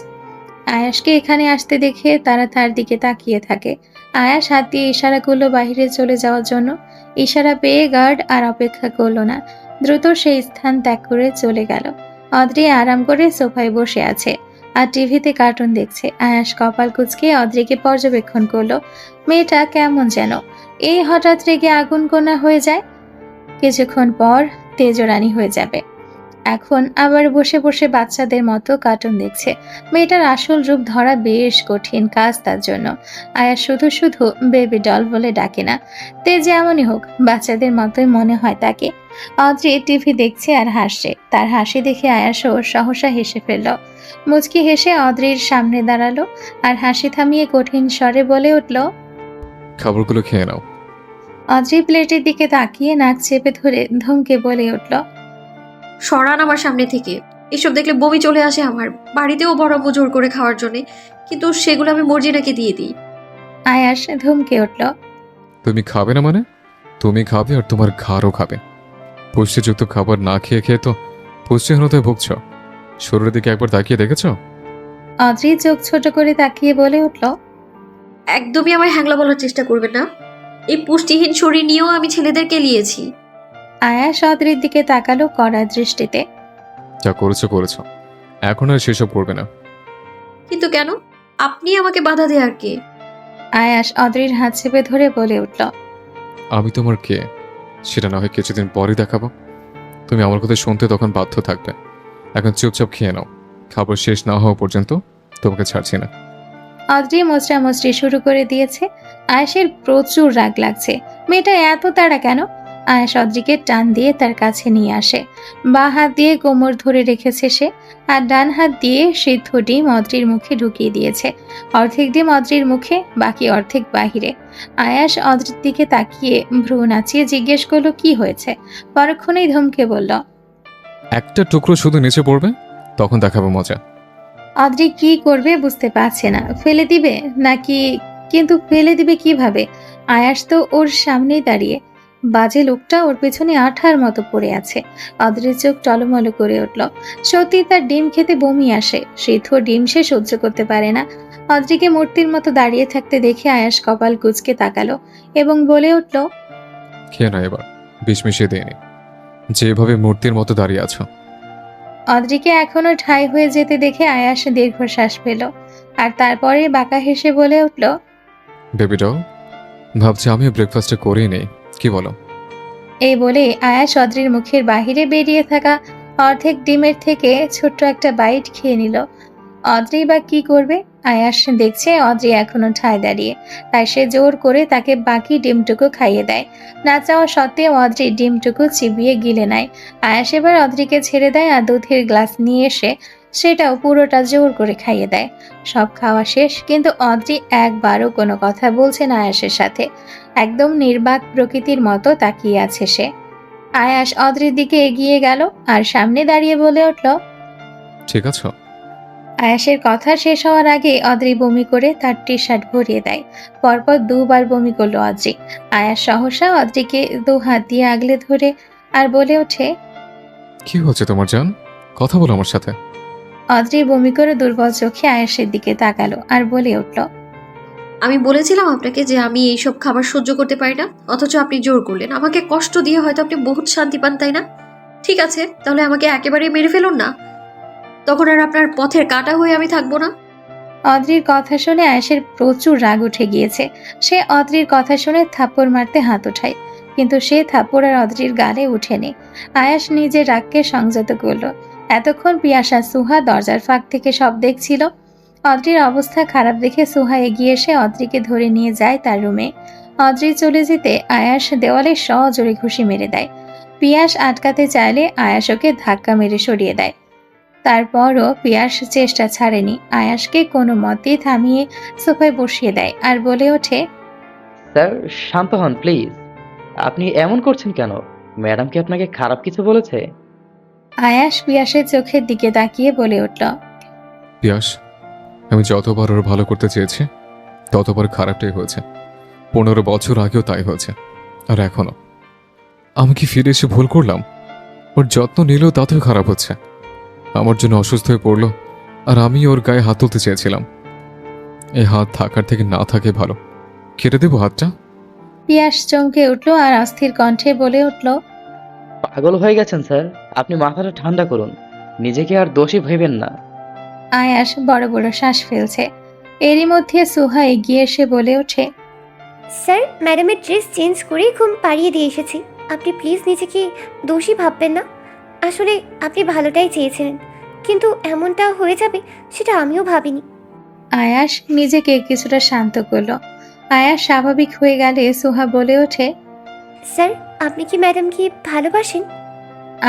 আয়াসকে এখানে আসতে দেখে তারা তার দিকে তাকিয়ে থাকে। আয়াস হাত দিয়ে ইশারা করলো বাইরে চলে যাওয়ার জন্য। ইশারা পেয়ে গার্ড আর অপেক্ষা করলো না, দ্রুত সেই স্থান ত্যাগ করে চলে গেল। অদ্রি আরাম করে সোফায় বসে আছে আর টিভিতে কার্টুন দেখছে। আয়াস কপাল কুঁচকে অদ্রিকে পর্যবেক্ষণ করলো। মেয়েটা কেমন যেন, এই হঠাৎ রেগে আগুন কোনা হয়ে যায়, কিছুক্ষণ পর তেজরানী হয়ে যাবে, এখন আবার বসে বসে বাচ্চাদের মতো কার্টুন দেখছে। মেয়েটার আসল রূপ ধরা বেশ কঠিন কাজ তার জন্য। আয়াস শুধু শুধু বেবি ডল বলে ডাকে না, তে যেমনই হোক বাচ্চাদের মতোই মনে হয় তাকে। অদ্রি টিভি দেখছে আর হাসছে। তার হাসি দেখে আয়াসও সহসা হেসে ফেলল। মুচকি হেসে অদ্রির সামনে দাঁড়ালো আর হাসি থামিয়ে কঠিন স্বরে বলে উঠল,
খাবারগুলো খেয়ে নাও।
অদ্রি প্লেটের দিকে তাকিয়ে নাক চেপে ধরে ধমকে বলে উঠল,
সরান আমার সামনে থেকে। এসব দেখলে বমি চলে আসে আমার। বাড়িতেও বড় আম্মু জোর করে খাওয়ার জন্যে, কিন্তু সেগুলো আমি মর্জিনাকে দিয়ে দিই।
আয়াস ধমকে উঠল,
তুমি খাবে না মানে? তুমি খাবে আর তোমার ঘাড়ও খাবে। পুষ্টিযুক্ত খাবার না খেয়ে খেয়ে তো পুষ্টিহীনতায় ভুগছ। শরীরের দিকে একবার তাকিয়ে দেখেছ?
অদ্রি চোখ ছোট করে তাকিয়ে বলে উঠল,
একদমই আমার হ্যাংলা বলার চেষ্টা করবেন না। এই পুষ্টিহীন শরীর নিয়েও আমি ছেলেদেরকে লিয়েছি।
আয়াস অদ্রির দিকে তাকালো কড়া দৃষ্টিতে।
যা করেছো করেছো, এখন আর সেসব করবে না।
কিন্তু কেন? আপনি আমাকে বাধা দেয়ার কে?
আয়াস অদ্রির হাত চেপে ধরে বলে উঠল,
আমি তোমার কে সেটা না হয় কিছুদিন পরই দেখাবো। তুমি আমার কথা শুনতে তখন বাধ্য থাকবে। এখন চুপচাপ খেয়ে নাও। খাবার শেষ না হওয়া পর্যন্ত তোমাকে ছাড়ছি না।
অদ্রি মোচড়ামচড়ি শুরু করে দিয়েছে। আয়াসের প্রচুর রাগ লাগছে। মেয়েটা এত তাড়া কেন? আয়াস অদ্রিকে টান দিয়ে তার কাছে নিয়ে আসে। বাঁ হাত দিয়ে কোমর ধরে রেখেছে সে, আর ডান হাত দিয়ে সিদ্ধ ডিম অদ্রির মুখে ঢুকিয়ে দিয়েছে। অর্ধেক ডিম অদ্রির মুখে, বাকি অর্ধেক বাহিরে। আয়াস অদ্রির দিকে তাকিয়ে ভ্রু নাচিয়ে জিজ্ঞেস করলো কি হয়েছে। পরক্ষণেই ধমকে বলল,
একটা টুকরো শুধু নিচে পড়বে, তখন দেখাবো মজা।
অদ্রি কি করবে বুঝতে পারছে না। ফেলে দিবে নাকি? কিন্তু ফেলে দিবে কিভাবে? আয়াস তো ওর সামনেই দাঁড়িয়ে। বাজে লোকটা ওর পেছনে আঠার মতো পড়ে আছে। অদ্রির চোখ টলমলো করে উঠল। সত্যি তার ডিম খেতে বমি আসে। সিদ্ধ ডিম সে সহ্য করতে পারে না। অদ্রিকে মূর্তির মতো দাঁড়িয়ে থাকতে দেখে আয়াস কপাল কুঁচকে তাকালো এবং বলে উঠল,
খেয়ে না এবার, বিষ মিশিয়ে দেয়নি। যেভাবে মূর্তির মতো দাঁড়িয়ে আছো।
অদ্রিকে এখনো ঠাই হয়ে যেতে দেখে আয়াস দীর্ঘশ্বাস পেল আর তারপরে বাঁকা হেসে বলে উঠল,
বেবিটাও ভাবছি আমিও ব্রেকফাস্টে করেই নেই, কি বলো?
এই বলে আয়াস অদ্রির মুখের বাহিরে বেরিয়ে থাকা অর্ধেক ডিমের থেকে ছোট্ট একটা বাইট খেয়ে নিল। অদ্রি বা কি করবে? আয়াস দেখছে অদ্রি এখনো ঠায় দাঁড়িয়ে, তাই সে জোর করে তাকে বাকি ডিমটুকু খাইয়ে দেয়। না চাওয়া সত্ত্বেও অদ্রি ডিমটুকু চিবিয়ে গিলে নেয়। আয়াস এবার অদ্রিকে ছেড়ে দেয় আর দুধের গ্লাস নিয়ে এসে সেটাও পুরোটা জোর করে খাইয়ে দেয়। সব খাওয়া শেষ, কিন্তু অদ্রি একবারও কোনো কথা বলছে না আয়াসের সাথে। একদম নির্বাক প্রকৃতির মতো তাকিয়ে আছে সে। আয়াস অদ্রির দিকে এগিয়ে গেল আর সামনে দাঁড়িয়ে বলে উঠল,
ঠিক আছে।
আয়াসের কথা শেষ হওয়ার আগে অদ্রি বমি করে তার টি শার্ট ভরিয়ে দেয়। পরপর দুবার বমি করলো অদ্রি। আয়াস সহসা অদ্রিকে দু হাত দিয়ে আগলে ধরে আর বলে ওঠে,
কি হচ্ছে তোমার জান? কথা বলো আমার সাথে।
অদ্রি বমি করে দুর্বল চোখে আয়েশের দিকে তাকালো আর বলে উঠল,
আমি বলেছিলাম আপনাকে যে আমি এইসব খাবার সহ্য করতে পারি না, অথচ আপনি জোর করলেন। আমাকে কষ্ট দিয়ে হয়তো আপনি বহুত শান্তি পান, তাই না? ঠিক আছে, তাহলে আমাকে একেবারেই মেরে ফেলুন না, তখন আর আপনার পথের কাঁটা হয়ে আমি থাকবো না।
অদ্রির কথা শুনে আয়েশের প্রচুর রাগ উঠে গিয়েছে। সে অদ্রির কথা শুনে থাপ্পড় মারতে হাত উঠায়, কিন্তু সে থাপ্পড় আর অদ্রির গালে উঠেনি। আয়াস নিজের রাগকে সংযত করল। এতক্ষণ পিয়াসা সুহা দরজার ফাঁক থেকে সব দেখছিল। অদ্রির অবস্থা খারাপ দেখে সুহা এগিয়ে এসে অদ্রিকে ধরে নিয়ে যায় তার রুমে। অদ্রি চলে যেতে আয়াস দেওয়ালে সজোরে ঘুষি মেরে দেয়। পিয়াস আটকাতে চাইলে আয়াস ওকে ধাক্কা মেরে সরিয়ে দেয়। তারপরও পিয়াস চেষ্টা ছাড়েনি। আয়াসকে কোনো মতেই থামিয়ে সোফায় বসিয়ে দেয় আর বলে ওঠে,
স্যার শান্ত হন প্লিজ। আপনি এমন করছেন কেন? ম্যাডাম কি আপনাকে খারাপ কিছু বলেছে?
আয়াস পিয়াসের চোখের দিকে তাকিয়ে বলে উঠল,
পিয়াস, আমি যতবার ওর ভালো করতে চেয়েছি ততবার খারাপটাই হয়েছে। 15 বছর আগেও তাই হয়েছে, আর এখনো। আমি কি ফিরে এসে ভুল করলাম? ওর যত্ন নিলেও তাতেও খারাপ হচ্ছে। আমার জন্য অসুস্থ হয়ে পড়লো, আর আমি ওর গায়ে হাত তুলতে চেয়েছিলাম। এই হাত থাকার থেকে না থাকে ভালো। কেটে দেবো হাতটা?
পিয়াস চমকে উঠল আর অস্থির কণ্ঠে বলে উঠল,
পাগল হয়ে গেছেন স্যার। আপনি মাথাটা ঠান্ডা করুন, নিজেকে আর দোষী ভেবেন না।
আয়াস বড় বড় শ্বাস ফেলছে। এরই মধ্যে সুহা এগিয়ে এসে বলে ওঠে,
স্যার, ম্যাডামের ড্রেস চেঞ্জ করে ঘুম পাড়িয়ে দিয়ে এসেছি। আপনি প্লিজ নিজেকে দোষী ভাববেন না। আসলে আপনি ভালোটাই চেয়েছিলেন, কিন্তু এমনটা হয়ে যাবে সেটা আমিও ভাবিনি।
আয়াস নিজেকে কিছুটা শান্ত করলো। আয়াস স্বাভাবিক হয়ে গেলে সুহা বলে ওঠে,
স্যার, আপনি কি ম্যাডামকে ভালোবাসেন?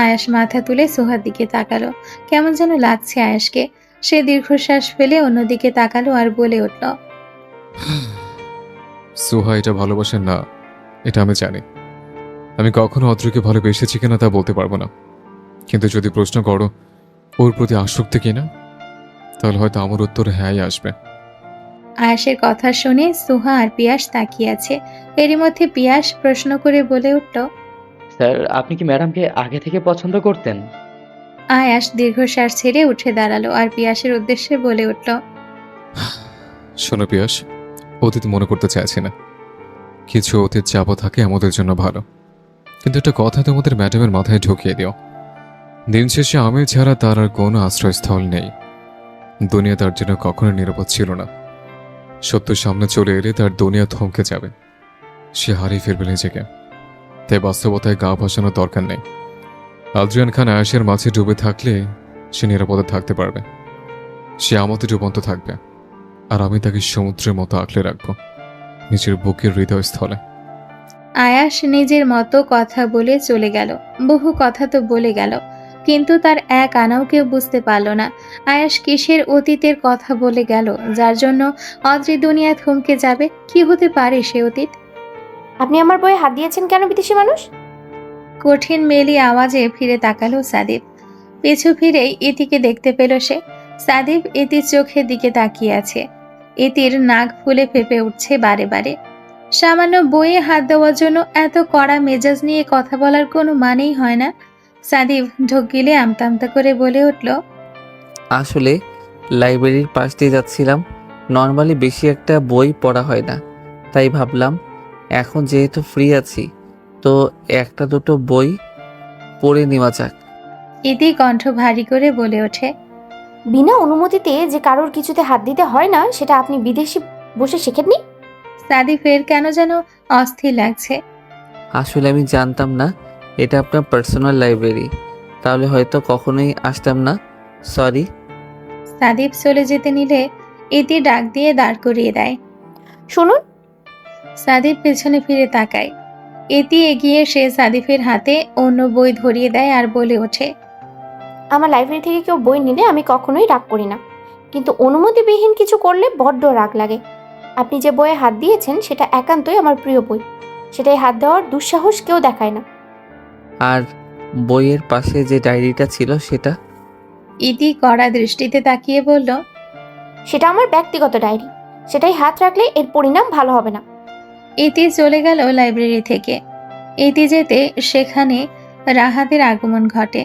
আয়াস মাথা তুলে সুহার দিকে তাকালো। কেমন যেন লাগছে আয়াসকে। সে দীর্ঘশ্বাস ফেলে অন্যদিকে তাকালো আর বলে উঠল,
সুহা এটা ভালোবাসেন না, এটা আমি জানি। আমি কখনো অদ্রকে ভালোবেসেছি কিনা তা বলতে পারবো না, কিন্তু যদি প্রশ্ন করো ওর প্রতি আসক্তি কিনা, তাহলে হয়তো আমার উত্তর হ্যাঁই আসবে।
আয়াসের কথা শুনে সুহা আর পিয়াস তাকিয়ে আছে। এরই মধ্যে পিয়াস প্রশ্ন করে বলে উঠল,
স্যার আপনি কি ম্যাডামকে আগে থেকে পছন্দ করতেন?
আয়াস দীর্ঘশ্বাস ছেড়ে উঠে দাঁড়ালো আর পিয়াসের উদ্দেশ্যে বলে উঠল,
শোনো পিয়াস, অতীত মনে করতে চাইছি না। কিছু অতীত চাপা থাকে আমাদের জন্য ভালো, কিন্তু একটা কথা তোমাদের ম্যাডামের মাথায় ঢুকিয়ে দিও। দিন শেষে আমি ছাড়া তার আর কোনো আশ্রয়স্থল নেই। দুনিয়া তার জন্য কখনো নিরাপদ ছিল না। সত্য সামনে চলে এলে তার দুনিয়া থমকে যাবে, সে হারিয়ে ফেলবে নিজেকে। তাই বাস্তবতায় গা ভাসানোর দরকার নেই। আদ্রিয়ান খান আয়াসের মাঝে ডুবে থাকলে সে নিরাপদে থাকতে পারবে। সে আমাদের ডুবন্ত থাকবে, আর আমি তাকে সমুদ্রের মতো আঁকলে রাখবো নিজের বুকের হৃদয়স্থলে।
আয়াস নিজের মতো কথা বলে চলে গেল। বহু কথা তো বলে গেল, কিন্তু তার এক আনাও কেউ বুঝতে পারল না আয়াস কিসের অতীতের কথা বলে গেল, যার জন্য অদ্রি দুনিয়া থমকে যাবে। কি হতে পারে সে অতীত?
আপনি আমার বইয়ে হাত দিয়েছেন কেন, বিদেশি মানুষ?
কঠিন মেলি আওয়াজে ফিরে তাকালো সাদিব। পিছু ফিরেই ইতিকে দেখতে পেল সে। সাদিব ইতির চোখের দিকে তাকিয়ে আছে। ইতির নাক ফুলে ফেপে উঠছে বারে বারে। সামান্য বইয়ে হাত দেওয়ার জন্য এত কড়া মেজাজ নিয়ে কথা বলার কোনো মানেই হয় না। সাদিব ঢোক গিলে আমতা আমতা করে বলে উঠল,
আসলে লাইব্রেরির পাশ দিয়ে যাচ্ছিলাম। নর্মালি বেশি একটা বই পড়া হয় না, তাই ভাবলাম এখন যেহেতু ফ্রি আছি তো একটা দুটো বই পড়ে নেওয়া যাক।
ইতি কণ্ঠ ভারী করে বলে ওঠে,
বিনা অনুমতিতে যে কারোর কিছুতে হাত দিতে হয় না, সেটা আপনি বিদেশি বসে শেখেননি?
সাদিফের কেন যেন অস্থির লাগছে।
আসলে আমি জানতাম না এটা আপনার পার্সোনাল লাইব্রেরি, তাহলে হয়তো কখনোই আসতাম না, সরি।
সাদিব চলে যেতে নিলে ইতি ডাক দিয়ে দাঁড় করিয়ে দেয়।
শুনুন।
সাদিব পেছনে ফিরে তাকায়। ইতি এগিয়ে এসে সাদিফের হাতে অন্য বই ধরিয়ে দেয় আর বলে ওঠে,
আমার লাইব্রেরি থেকে কেউ বই নিলে আমি কখনোই রাগ করি না, কিন্তু অনুমতিবিহীন কিছু করলে বড্ড রাগ লাগে। আপনি যে বইয়ে হাত দিয়েছেন সেটা একান্তই আমার প্রিয় বই, সেটাই হাত দেওয়ার দুঃসাহস কেউ দেখায় না।
আর বইয়ের পাশে যে ডায়েরিটা ছিল সেটা?
ইতি কড়া দৃষ্টিতে তাকিয়ে বলল,
সেটা আমার ব্যক্তিগত ডায়েরি, সেটাই হাত রাখলে এর পরিণাম ভালো হবে না।
ইতি চলে গেল লাইব্রেরি থেকে। ইতি যেতে সেখানে রাহাতের আগমন ঘটে।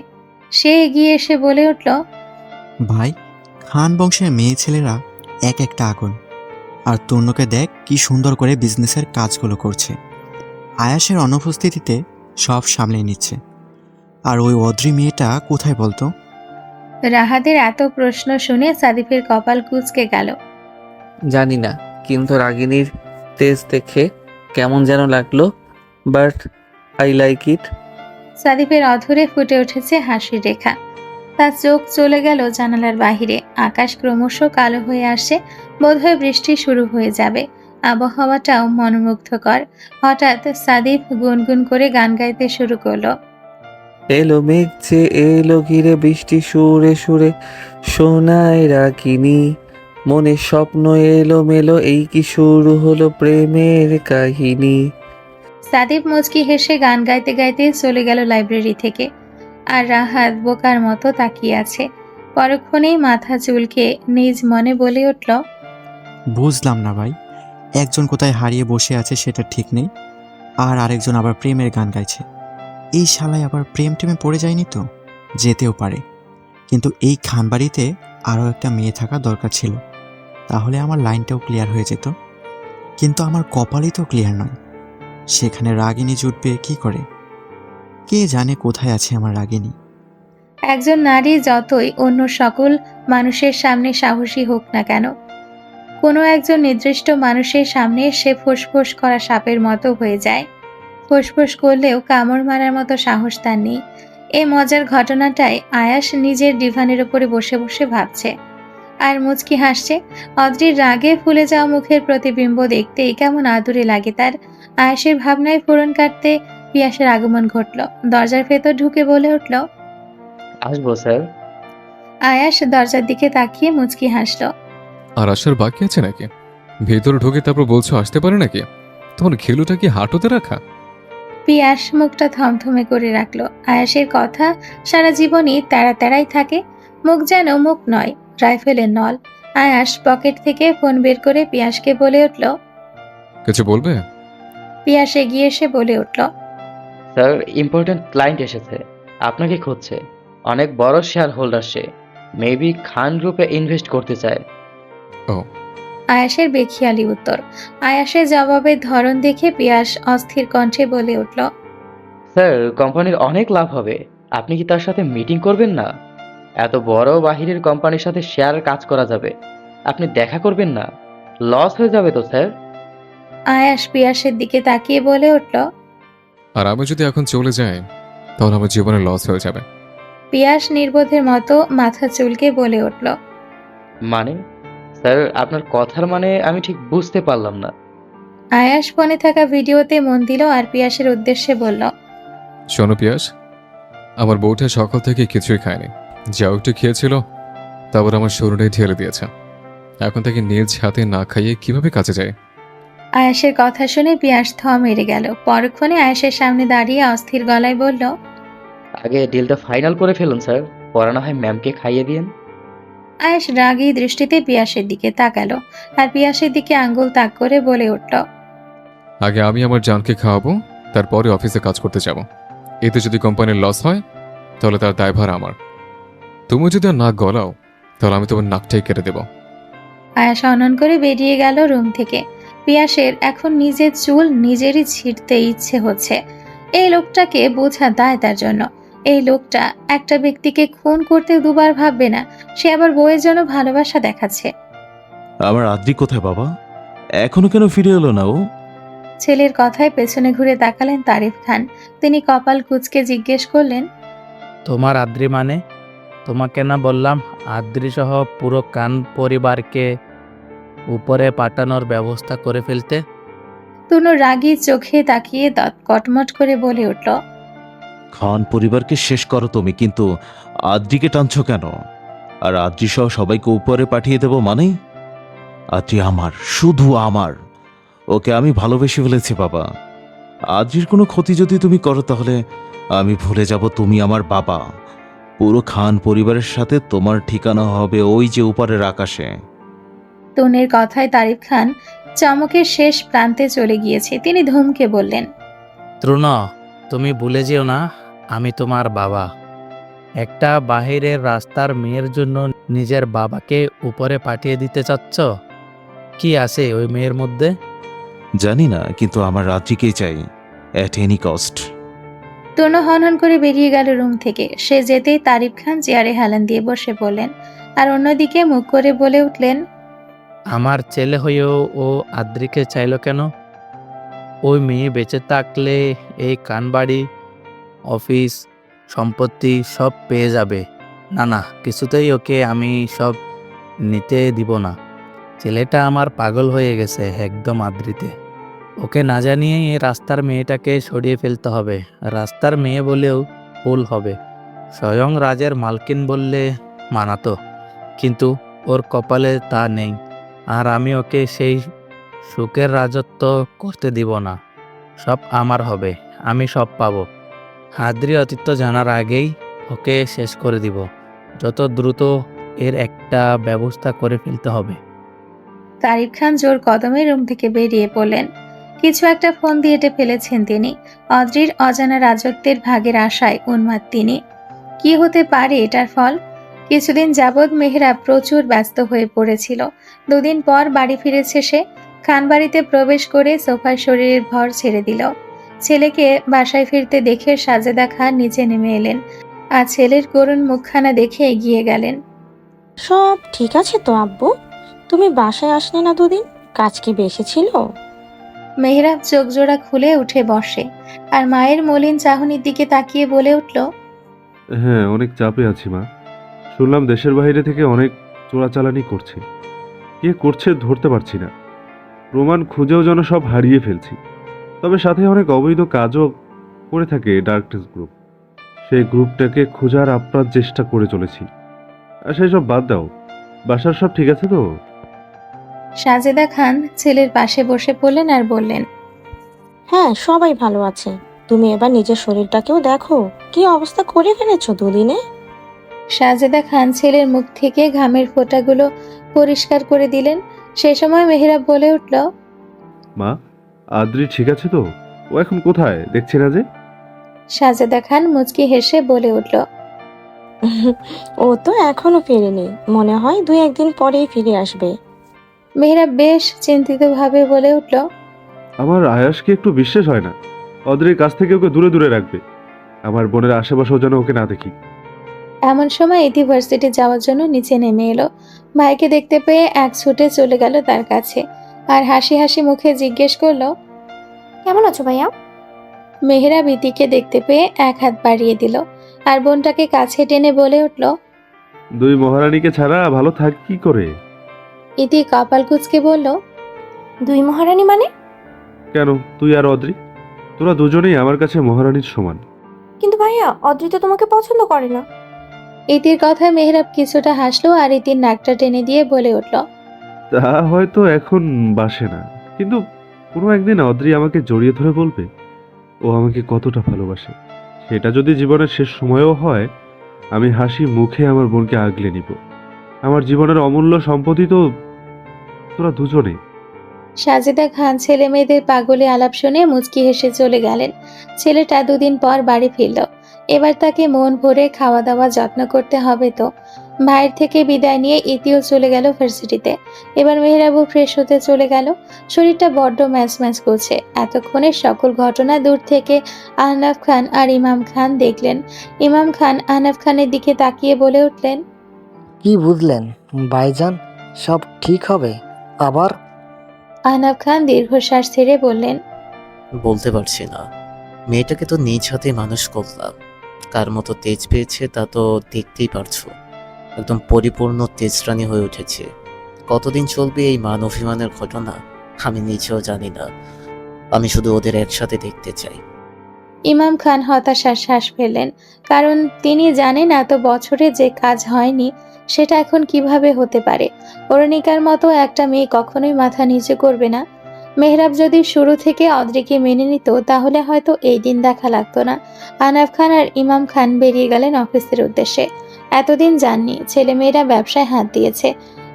সে এগিয়ে এসে বলে উঠল,
ভাই খান বংশের মেয়ে ছেলেরা এক একটা আগুন। আর তন্যকে দেখ কি সুন্দর করে বিজনেসের কাজগুলো করছে। আয়াসের অনুপস্থিতিতে সব সামলে নিচ্ছে। আর ওই অদ্রি মেয়েটা কোথায় বলতো?
রাহাতের এত প্রশ্ন শুনে সাদিফের কপাল কুঁচকে গেল।
জানি না, কিন্তু রাগিনীর তেজ দেখে কেমন যেন লাগলো, বাট আই লাইক ইট।
সাদিফের অধরে ফুটে উঠেছে হাসির রেখা। তার চোখ চলে গেল জানালার বাহিরে। আকাশ ক্রমশ কালো হয়ে আসছে, বোধহয় বৃষ্টি শুরু হয়ে যাবে। আবহাওয়াটাও মনোমুগ্ধকর। হঠাৎ সাদিফ গুনগুন করে গান গাইতে শুরু করলো।
এলো মেঘ যে এলো ঘিরে বৃষ্টি সুরে সুরে শোনায় রাগিনী, মনে স্বপ্ন এলো মেলো, এই কি শুরু হলো প্রেমের কাহিনী।
সাদিফ মুচকি হেসে গান গাইতে গাইতে চলে গেল লাইব্রেরি থেকে। আর রাহাত বোকার মতো তাকিয়ে আছে। পরক্ষণেই মাথা চুলকে নিজ মনে বলে উঠল,
বুঝলাম না ভাই, একজন কোথায় হারিয়ে বসে আছে সেটা ঠিক নেই, আর আরেকজন আবার প্রেমের গান গাইছে। এই শালায় আবার প্রেম টেমে পড়ে যায়নি তো? যেতেও পারে, কিন্তু এই খানবাড়িতে আরও একটা মেয়ে থাকা দরকার ছিল, তাহলে আমার লাইনটাও ক্লিয়ার হয়ে যেত। কিন্তু আমার কপালই তো ক্লিয়ার নয়। সেখানে রাগিনী জুটবে কি করে? কে জানে কোথায় আছে আমার রাগিনী।
একজন নারী যতই অন্য সকল মানুষের সামনে সাহসী হোক না কেন, কোনো একজন নির্দিষ্ট মানুষের সামনে সে ফোঁস করা সাপের মতো হয়ে যায়। ফোঁস করলেও কামড় মারার মতো সাহস তার নেই। এই মজার ঘটনাটাই আয়াস নিজের ডিভানের উপরে বসে বসে ভাবছে আর মুচকি হাসছে। অদ্রির রাগে ফুলে যাওয়া মুখের প্রতিবিম্ব দেখতেই কেমন আদুরে লাগে তার। আয়াসের ভাবনায় ফোড়ন কাটতে পিয়াসের আগমন ঘটল। দরজার ভেতর ঢুকে বলে উঠল,
আসবো স্যার।
আয়াস দরজার দিকে তাকিয়ে মুচকি হাসল।
আর আসার বাকি আছে নাকি? ভেতরে ঢুকে তারপর বলছো আসতে পারে নাকি? তোমার ঘেলুটা কি হাঁটুতে রাখা?
পিয়াস মুখটা থমথমে করে রাখলো। আয়াসের কথা সারা জীবনই তেড়াই থাকে, মুখ যেন মুখ নয়, রাইফেলের নল। আয়াস পকেট থেকে ফোন বের করে পিয়াসকে বলে উঠল।
কিছু বলবে?
পিয়াস এগিয়ে এসে বলে উঠল,
স্যার, ইম্পর্টেন্ট ক্লায়েন্ট এসেছে, আপনাকে খুঁজছে। অনেক বড় শেয়ার হোল্ডার সে, মেবি খান গ্রুপে ইনভেস্ট করতে চায়।
ও,
আয়াসের বেখিয়ালি উত্তর। আয়াসের জবাবের ধরন দেখে পিয়াস অস্থির কণ্ঠে বলে উঠল,
স্যার, কোম্পানির অনেক লাভ হবে, আপনি কি তার সাথে মিটিং করবেন না? এত বড় বাহিরের কোম্পানির সাথে শেয়ার কাজ করা যাবে, আপনি দেখা করবেন না? লস হয়ে যাবে তো স্যার।
আয়াস পিয়াসের দিকে তাকিয়ে বলে উঠল।
আর আমি যদি এখন চলে যাই তাহলে আমার জীবনে লস হয়ে যাবে।
পিয়াস নির্বোধের মতো মাথা চুলকে বলে উঠল,
মানে স্যার, আপনার কথার মানে আমি ঠিক বুঝতে পারলাম না।
আয়াস ফোনে থাকা ভিডিওতে মন দিল আর পিয়াসের উদ্দেশ্যে বলল,
শোনো পিয়াস, আমার বউটা সকাল থেকে কিছুই খায়নি। যা একটু খেয়েছিল তারপর আমার শরীরে ঢেলে দিয়েছে। এখন তাকে নিজ হাতে না খাইয়ে কিভাবে কাজে যায়?
আয়াসের কথা শুনে পিয়াস থম মেরে গেল। পরক্ষণে আয়াসের সামনে দাঁড়িয়ে অস্থির গলায় বলল,
আগে ডিলটা ফাইনাল করে ফেলুন স্যার, পরে না হয় ম্যামকে খাইয়ে দিন।
আয়াস রাগী দৃষ্টিতে পিয়াসের দিকে তাকালো আর পিয়াসের দিকে আঙ্গুল তাক করে বলে উঠল,
আগে আমি আমার জানকে খাওয়াবো, তারপরে অফিসে কাজ করতে যাব। এতে যদি কোম্পানির লস হয় তাহলে তার দায়ভার আমার। তুমি যদি আর নাক গলাও তাহলে আমি তোমার নাকটাই কেটে দেব।
আয়াস অনন করে বেরিয়ে গেল রুম থেকে। পিয়াসের এখন নিজের চুল নিজেরই ছিঁড়তে ইচ্ছে হচ্ছে। এই লোকটাকে বোঝা দায় তার জন্য। এই লোকটা একটা ব্যক্তিকে খুন করতে দুবার ভাববে না, সে আবার বউয়ের জন্য ভালোবাসা দেখাচ্ছে।
আমার আদ্রি কোথায় বাবা? এখনো কেন ফিরে এলো না ও?
ছেলের কথায় পেছনে ঘুরে তাকালেন তারিফ খান। তিনি কপাল কুঁচকে জিজ্ঞেস করলেন,
তোমার আদ্রি মানে? তোমাকে না বললাম আদ্রি সহ পুরো খান পরিবারকে উপরে পাঠানোর ব্যবস্থা করে ফেলতে?
তুনো রাগী চোখে তাকিয়ে দাঁত কটমট করে বলে উঠল,
খান পরিবারকে শেষ করো তুমি, কিন্তু আদ্রিকে টানছো কেন? আর আদ্রি সহ সবাইকে উপরে পাঠিয়ে দেবো মানে? আদ্রি আমার, শুধু আমার। ওকে আমি ভালোবেসে ফেলেছি বাবা। আদ্রির কোনো ক্ষতি যদি তুমি করো তাহলে আমি ভুলে যাব তুমি আমার বাবা। পুরো খান পরিবারের সাথে তোমার ঠিকানা হবে ওই যে উপরের আকাশে।
তুনের কথায় তারিফ খান চমকের শেষ প্রান্তে চলে গিয়েছে। তিনি ধমকে বললেন,
তৃণ, তুমি ভুলে যেও না আমি তোমার বাবা। একটা বাহিরের রাস্তার মেয়ের জন্য নিজের বাবাকে উপরে পাঠিয়ে দিতে চাচ্ছ? কি আছে ওই মেয়ের মধ্যে?
জানি না, কিন্তু আমার আদ্রিকেই চাই, অ্যাট এনি কস্ট।
তনু হনহন করে বেরিয়ে গেল রুম থেকে। সে যেতেই তারিফ খান চেয়ারে হেলান দিয়ে বসে পড়লেন, আর অন্যদিকে মুখ করে বলে উঠলেন,
আমার ছেলে হয়েও ও আদ্রিকে চাইলো কেন? ওই মেয়ে বেঁচে থাকলে এই কানবাড়ি, অফিস, সম্পত্তি সব পেয়ে যাবে। না না, কিছুতেই ওকে আমি সব নিতে দিব না। ছেলেটা আমার পাগল হয়ে গেছে একদম আদ্রিতে। ওকে না জানিয়ে এই রাস্তার মেয়েটাকে সরিয়ে ফেলতে হবে। রাস্তার মেয়ে বলেও ভুল হবে, স্বয়ং রাজের মালকিন বললে মানাতো, কিন্তু ওর কপালে তা নেই। আর আমি ওকে সেই সুখের রাজত্ব করতে দিব না। সব আমার হবে, আমি সব পাবো। আদ্রি অতীত জানার আগেই ওকে শেষ করে দিব। যত দ্রুত এর একটা ব্যবস্থা করে ফেলতে হবে।
তারিফ খান জোর কদমে রুম থেকে বেরিয়ে পড়লেন। কিছু একটা ফোন দিয়ে এঁটে ফেলেছেন তিনি। অদ্রির অজানা রাজত্বের ভাগের আশায় উন্মাদ তিনি। কি হতে পারে এটার ফল? কিছুদিন যাবৎ মেহরাব প্রচুর ব্যস্ত হয়ে পড়েছিল। দুদিন পর বাড়ি ফিরেছে সে। খানবাড়িতে প্রবেশ করে সোফায় শরীরের ভর ছেড়ে দিল। ছেলেকে বাসায় ফিরতে দেখে সাজেদা খান নিচে নেমে এলেন, আর ছেলের করুণ মুখখানা দেখে এগিয়ে গেলেন।
সব ঠিক আছে তো আব্বু? তুমি বাসায় আসলে না দুদিন, কাজ কি বেশি ছিল?
মেহরাব চোখ জোড়া খুলে উঠে বসে, আর মায়ের মলিন চাহনির দিকে তাকিয়ে বলে উঠল,
হ্যাঁ, অনেক চাপে আছি মা। শুনলাম দেশের বাইরে থেকে অনেক চোরাচালানি করছে। কে করছে ধরতে পারছি না। প্রমাণ খুঁজেও যেন সব হারিয়ে ফেলছি। তবে সাথে অনেক অবৈধ কাজও করে থাকে ডার্কনেস গ্রুপ। সেই গ্রুপটাকে খোঁজার আপ্রাণ চেষ্টা করে চলেছি। আর সেই সব বাদ দাও, বাসার সব ঠিক আছে তো?
সাজেদা খান ছেলের পাশে বসে পড়লেন আর বললেন,
হ্যাঁ, সবাই ভালো আছে। তুমি এবার নিজের শরীরটাকেও দেখো, কি অবস্থা করে ফেলেছো দুদিনে।
সাজেদা খান ছেলের মুখ থেকে ঘামের ফোঁটাগুলো পরিষ্কার করে দিলেন। সেই সময় মেহরাব বলে উঠল,
মা, আদ্রি ঠিক আছে তো? ও এখন কোথায় দেখছি না যে?
সাজেদা খান মুচকি হেসে বলে উঠল,
ও তো এখনো ফেরেনি, মনে হয় 2-1 দিন পরেই ফিরে আসবে।
মেহরাব বেশ চিন্তিতভাবে বলে উঠল,
আমার আয়াসকে একটু বিশ্বাস হয় না। অদ্রির কাছ থেকে ওকে দূরে দূরে রাখবে। আমার বোনের আশেপাশেও যেন ওকে না দেখি।
এমন সময় ইউনিভার্সিটি যাওয়ার জন্য নিচে নেমে এলো। ভাইকে দেখতে পেয়ে এক ছুটে চলে গেল তার কাছে, আর হাসি হাসি মুখে জিজ্ঞেস করলো,
কেমন আছো ভাইয়া?
মেহরাব ইতিকে দেখতে পেয়ে এক হাত বাড়িয়ে দিল, আর বোনটাকে কাছে টেনে বলে উঠল,
দুই মহারানীকে ছাড়া ভালো থাকি কি করে?
ইতি কপাল কুঁচকে বলল,
2 মহারানী মানে?
কেন, তুই আর অদ্রি, তোরা দুজনেই আমার কাছে মহারানীর সমান।
কিন্তু ভাইয়া, অদ্রি তো তোমাকে পছন্দ করে না।
ইতির কথায় মেহরাব কিছুটা হাসলো, আর ইতির নাকটা টেনে দিয়ে বলে উঠল,
তা হয়তো এখন বাসে না, কিন্তু কোনো একদিন অদ্রি আমাকে জড়িয়ে ধরে বলবে ও আমাকে কতটা ভালোবাসে। সেটা যদি জীবনের শেষ সময়ও হয়, আমি হাসি মুখে আমার বোনকে আগলে নিব। আমার জীবনের অমূল্য সম্পত্তি তো তোরা দুজনেই।
সাজেদা খান ছেলে মেয়েদের পাগলে আলাপ শুনে মুচকি হেসে চলে গেলেন। ছেলেটা 2 দিন পর বাড়ি ফিরল। এবার তাকে মন ভরে খাওয়া দাওয়া যত্ন করতে হবে তো। ভাইয়ের থেকে বিদায় নিয়ে ইতিও চলে গেল ভার্সিটিতে। এবার মেহরাবও ফ্রেশ হতে চলে গেল। শরীরটা বড্ড ম্যাচ ম্যাচ করছে। এতক্ষণের সকল ঘটনা দূর থেকে আহনাফ খান আর ইমাম খান দেখলেন। ইমাম খান আহনাফ খানের দিকে তাকিয়ে বলে উঠলেন,
কি বুঝলেন ভাইজান? সব ঠিক হবে আবার?
আহনাফ খান দীর্ঘশ্বাস ছেড়ে বললেন,
বলতে পারছি না। মেয়েটাকে তো নিজ হাতে মানুষ করলাম। কার মতো তেজ পেয়েছে তা তো দেখতেই পারছো। একদম পরিপূর্ণ তেজরানী হয়ে উঠেছে। কতদিন চলবে এই মান অভিমানের ঘটনা আমি নিজেও জানি না। আমি শুধু ওদের একসাথে দেখতে চাই।
ইমাম খান হতাশার শ্বাস ফেললেন, কারণ তিনি জানেন এত বছরে যে কাজ হয়নি সেটা এখন কিভাবে হতে পারে। অরুণিকার মতো একটা মেয়ে কখনোই মাথা নিচু করবে না। মেহরাব যদি শুরু থেকে অদ্রিকে মেনে নিত তাহলে হয়তো এই দিন দেখা লাগতো না। আহনাফ খান আর ইমাম খান বেরিয়ে গেলেন অফিসের উদ্দেশ্যে। এতদিন জাননি ছেলেমেয়েরা ব্যবসায় হাত দিয়েছে,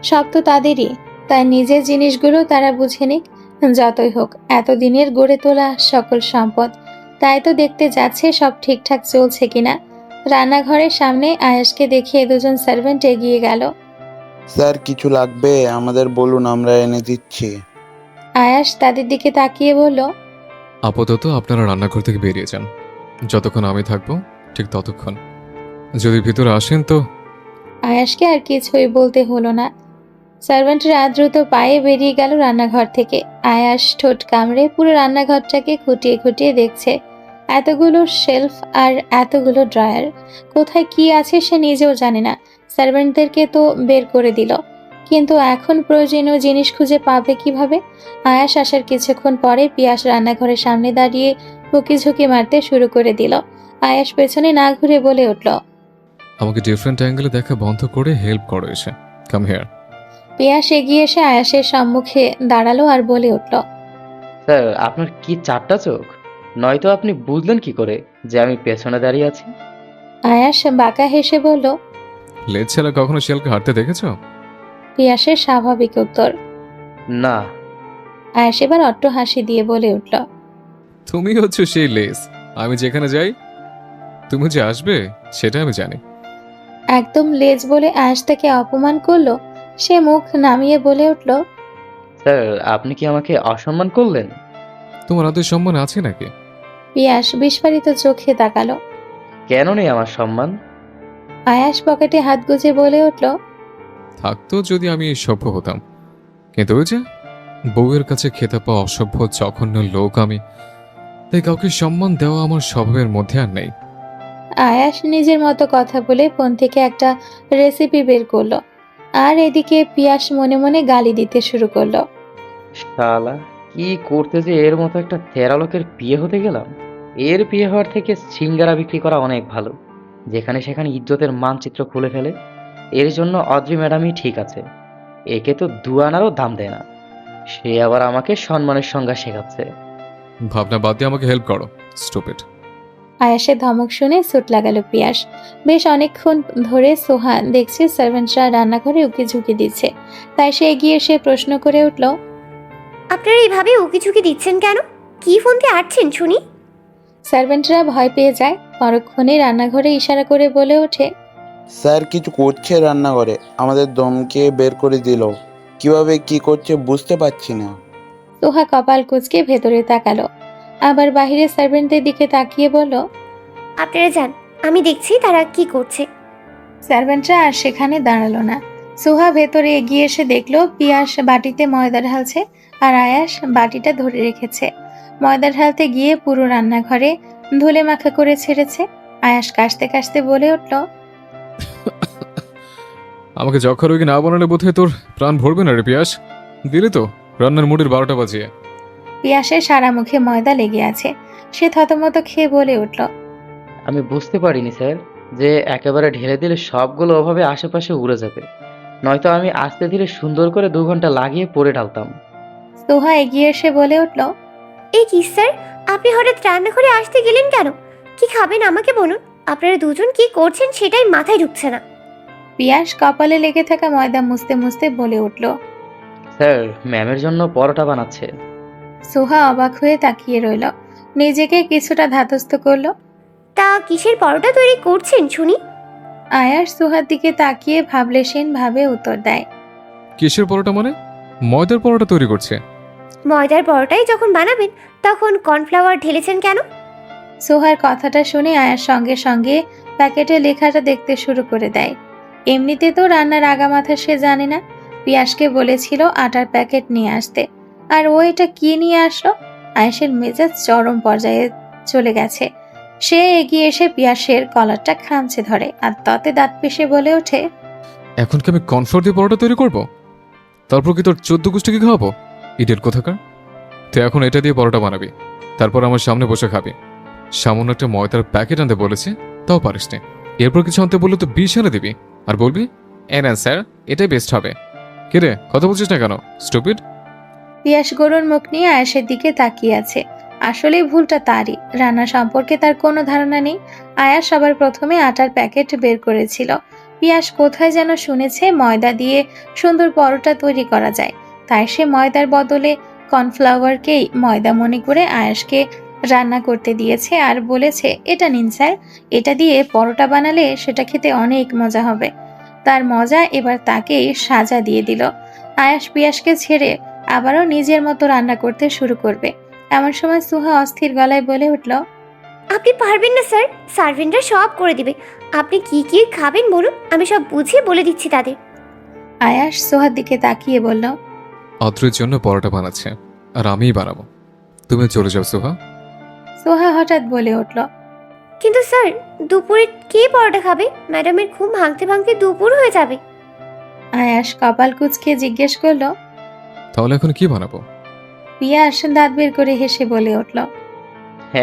সব তো তাদেরই, তাই নিজের জিনিসগুলো তারা বুঝে নিক। যতই হোক এতদিনের গড়ে তোলা সকল সম্পদ, তাই তো দেখতে যাচ্ছে সব ঠিকঠাক চলছে কিনা। রান্নাঘরের সামনে আয়াসকে দেখে 2জন সার্ভেন্ট এগিয়ে গেল।
স্যার কিছু লাগবে আমাদের বলুন, আমরা এনে দিচ্ছি।
আয়াস তাদের দিকে তাকিয়ে বলল,
আপাতত আপনারা রান্নাঘর থেকে বেরিয়ে যান, যতক্ষণ আমি থাকবো ঠিক ততক্ষণ। যদি ভিতরে আসেন তো।
আয়াসকে আর কিছুই বলতে হলো না। সার্ভেন্টরা দ্রুত পায়ে বেরিয়ে গেল রান্নাঘর থেকে। আয়াস ঠোঁট কামড়ে পুরো রান্নাঘরটাকে খুঁটিয়ে খুঁটিয়ে দেখছে। এতগুলো শেলফ আর এতগুলো ড্রয়ার, কোথায় কি আছে সে নিজেও জানে না। সার্ভেন্টদেরকে তো বের করে দিল, কিন্তু এখন প্রয়োজনীয় জিনিস খুঁজে পাবে কিভাবে? আয়াস আসার কিছুক্ষণ পরে পিয়াস রান্নাঘরের সামনে দাঁড়িয়ে বুকি ঝুঁকি মারতে শুরু করে দিল। আয়াস পেছনে না ঘুরে বলে উঠল,
আমাকে ডিফারেন্ট অ্যাঙ্গেলে দেখা বন্ধ করে হেল্প করো এসে। Come here.
পিয়াস এগিয়ে এসে আয়াসের সম্মুখে দাঁড়ালো আর বলে উঠল,
স্যার আপনার কি চারটা চোখ? নয়তো আপনি বুঝলেন কি করে যে আমি পেছনে দাঁড়িয়ে আছি?
আয়াস বাঁকা হেসে বলল,
লেজ ছাড়া কখনো শিয়ালকে হাঁটতে দেখেছো?
পিয়াসের স্বাভাবিক উত্তর।
না।
আয়াস এবার অট্ট হাসি দিয়ে বলে উঠল,
তুমি হচ্ছে সেই লেজ। আমি যেখানে যাই তুমি যে আসবে সেটা আমি জানি।
একদম লেজ বলে আয়াস তাকে অপমান করলো। সে মুখ নামিয়ে বলে উঠল,
স্যার আপনি কি আমাকে অসম্মান করলেন?
তোমার আদৌ সম্মান আছে নাকি?
পিয়াস বিস্ফারিত চোখে তাকালো।
কেন নেই আমার সম্মান?
আয়াস পকেটে হাত গুজে বলে উঠল,
থাকতো যদি আমি সভ্য হতাম, কিন্তু ওই যে বউয়ের কাছে খেতে পাওয়া অসভ্য জঘন্য লোক আমি, তাই কাউকে সম্মান দেওয়া আমার স্বভাবের মধ্যে আর নেই।
আয়াস নিজের মতো কথা বলে ফোন থেকে একটা রেসিপি বের করলো, আর এদিকে পিয়াস মনে মনে গালি দিতে শুরু করলো।
শালা কি করতে যে এর মতো একটা তেরা লোকের বিয়ে হতে গেলাম। এর বিয়ে হওয়ার থেকে সিঙ্গারা বিক্রি করা অনেক ভালো, যেখানে সেখানে ইজ্জতের মানচিত্র খুলে ফেলে। এর জন্য অদ্রি ম্যাডামই ঠিক আছে। একে তো দুয়ানারও দাম দেয় না, সে আবার আমাকে সম্মানের সংজ্ঞা শেখাচ্ছে।
ভাবনা বাদ দিয়ে আমাকে হেল্প করো, স্টুপিড।
আয়াসের ধমক শুনে সুট লাগালো পিয়াস। বেশ অনেকক্ষণ ধরে সোহান দেখছে সার্ভেন্টরা রান্নাঘরে উকি ঝুঁকি দিচ্ছে, তাই সে এগিয়ে এসে প্রশ্ন করে উঠল,
আপনারা এইভাবে উকিঝুঁকি দিচ্ছেন কেন? কি ফোন দিয়ে আটছেন শুনি?
সার্ভেন্টরা ভয় পেয়ে যায়। পরক্ষণে রান্নাঘরে ইশারা করে বলে ওঠে,
স্যার কিছু করছে রান্নাঘরে, আমাদের দমকে বের করে দিল। কিভাবে কি করছে বুঝতে পারছি না।
সোহা কপাল কুঁচকে ভেতরে তাকালো, আবার বাহিরে সার্ভেন্টদের দিকে তাকিয়ে বলল,
আপনারা যান, আমি দেখছি তারা কি করছে।
সার্ভেন্টরা আর সেখানে দাঁড়ালো না। সোহা ভেতরে এগিয়ে এসে দেখলো পিয়াস বাটিতে ময়দা ঢালছে আর আয়াস বাটিটা ধরে রেখেছে। ময়দা ঢালতে গিয়ে পুরো রান্নাঘরে ধুলে মাখা করে ছেড়েছে। আয়াস কাশতে কাশতে বলে উঠল,
আমাকে যক্ষা রোগী না বানালে বোধহয় তোর প্রাণ ভরবে না রে পিয়াস। দিলি তো রান্নার মুডের 12টা বাজিয়ে।
পিয়াসের সারা মুখে ময়দা লেগে আছে। সে থতমত খেয়ে বলে উঠল,
আমি বুঝতে পারিনি স্যার যে একেবারে ঢেলে দিলে সবগুলো ওভাবে আশেপাশে উড়ে যাবে, নয়তো আমি আস্তে ধীরে সুন্দর করে 2 ঘন্টা লাগিয়ে পরে ঢালতাম।
সোহা এগিয়ে এসে বলে উঠল,
এই কি স্যার, আপনি হঠাৎ রান্নাঘরে আসতে গেলেন কেন? কি খাবেন আমাকে বলুন। আপনারা দুজন কি করছেন সেটাই মাথায় ঢুকছে না।
পিয়াস কপালে লেগে থাকা ময়দা মুছতে মুছতে বলে উঠল।
স্যার ম্যামের জন্য পরোটা বানাচ্ছে।
সোহা অবাক হয়ে তাকিয়ে রইল, নিজেকে কিছুটা ধাতস্থ করলো।
তা কিসের পরোটা তৈরি করছেন শুনি?
আয়াস সোহার দিকে তাকিয়ে ভাবলেশীন ভাবে উত্তর দেয়,
কিসের পরোটা মানে? ময়দার পরোটা তৈরি করছে।
ময়দার পরোটাই যখন বানাবেন তখন কর্নফ্লাওয়ার ঢেলেছেন কেন?
সোহার কথাটা শুনে আয়ার সঙ্গে সঙ্গে প্যাকেটে লেখাটা দেখতে শুরু করে দেয়। এমনিতে তো রান্নার আগামাথা সে জানে না। পিয়াসকে বলেছিল আটার প্যাকেট নিয়ে আসতে, আর ও এটা কি নিয়ে আসলো? আয়েশের মেজাজ চরম পর্যায়ে চলে গেছে। সে এগিয়ে এসে পিয়াসের কলারটা খামচে ধরে আর তাতে দাঁত পিষে বলে ওঠে,
এখন কি আমি কনফ্লোর দিয়ে পরোটা তৈরি করব? তারপর কি তোর 14 গোষ্ঠীকে খাওয়াবো? ইডিয়েট কোথাকার। তুই এখন এটা দিয়ে পরোটা বানাবি, তারপর আমার সামনে বসে খাবি। সামান্য একটা ময়দার প্যাকেট আনতে বলেছি, তাও পারিস না। এরপর কিছু আনতে বললে তো 20 এনে দিবি আর বলবি না স্যার এটাই বেস্ট হবে। কিরে কথা বলছিস না কেন, স্টুপিড?
পিয়াস গরুর মুখ নিয়ে আয়েশের দিকে তাকিয়ে আছে। আসলে ভুলটা তারই, রান্না সম্পর্কে তার কোনো ধারণা নেই। আয়াস সবার প্রথমে আটার প্যাকেট বের করেছিল। পিয়াস কোথায় যেন শুনেছে ময়দা দিয়ে সুন্দর পরোটা তৈরি করা যায়, তাই সে ময়দার বদলে কর্নফ্লাওয়ারকেই ময়দা মনে করে আয়াসকে রান্না করতে দিয়েছে আর বলেছে, এটা নিন স্যার, এটা দিয়ে পরোটা বানালে সেটা খেতে অনেক মজা হবে। তার মজা এবার তাকে সাজা দিয়ে দিল। আয়াস পিয়াসকে ছেড়ে আবারও নিজের মতো রান্না করতে শুরু করবে। এমন সময় সুহা অস্থির গলায় বলে উঠল,
আপনি পারবেন না স্যার, সার্ভেন্টরা সব করে দিবে। আপনি কি কি খাবেন বলুন, আমি সব বুঝিয়ে বলে দিচ্ছি তাদের।
আয়াস সোহার দিকে তাকিয়ে বলল,
অদ্রির জন্য পরোটা বানাচ্ছে আর আমিই বানাবো, তুমি চলে যাও সোহা।
সোহা হঠাৎ বলে উঠল,
কিন্তু স্যার দুপুরে কে পরোটা খাবে? ম্যাডামের ঘুম ভাঙতে ভাঙতে দুপুর হয়ে যাবে।
আয়াস কপাল কুঁচকে জিজ্ঞেস করলো।
তাহলে এখন কি বানাবো?
পিয়াস দাঁত বের করে হেসে বলে উঠল,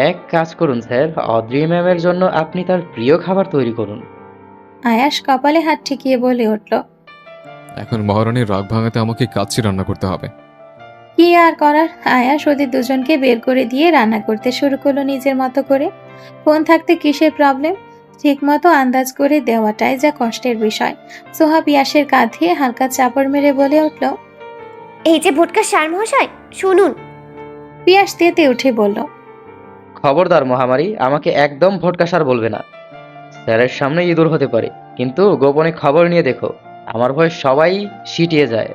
এক কাজ করুন স্যার, অদ্রি ম্যামের জন্য আপনি তার প্রিয় খাবার তৈরি করুন।
আয়াস কপালে হাত ঠেকিয়ে বলে উঠল,
এখন মহারানীর রাগ ভাঙাতে আমাকে কাচ্চি রান্না করতে হবে।
কি আর করার। আয়াস ওদের দুজনকে বের করে দিয়ে রান্না করতে শুরু করলো নিজের মতো করে। ফোন থাকতে কিসের প্রবলেম, ঠিক মতো আন্দাজ করে দেওয়াটাই যা কষ্টের বিষয়। সোহা পিয়াসের কাঁধে হালকা চাপড় মেরে বলে উঠল,
এই যে ভোটকা সার মহাশয় শুনুন।
পিয়াস তেতে উঠে বলল,
খবরদার মহামারী, আমাকে একদম ভোটকা সার বলবে না। স্যারের সামনে ইঁদুর হতে পারে, কিন্তু গোপনে খবর নিয়ে দেখো, আমার ভয় সবাই সিটিয়ে যায়।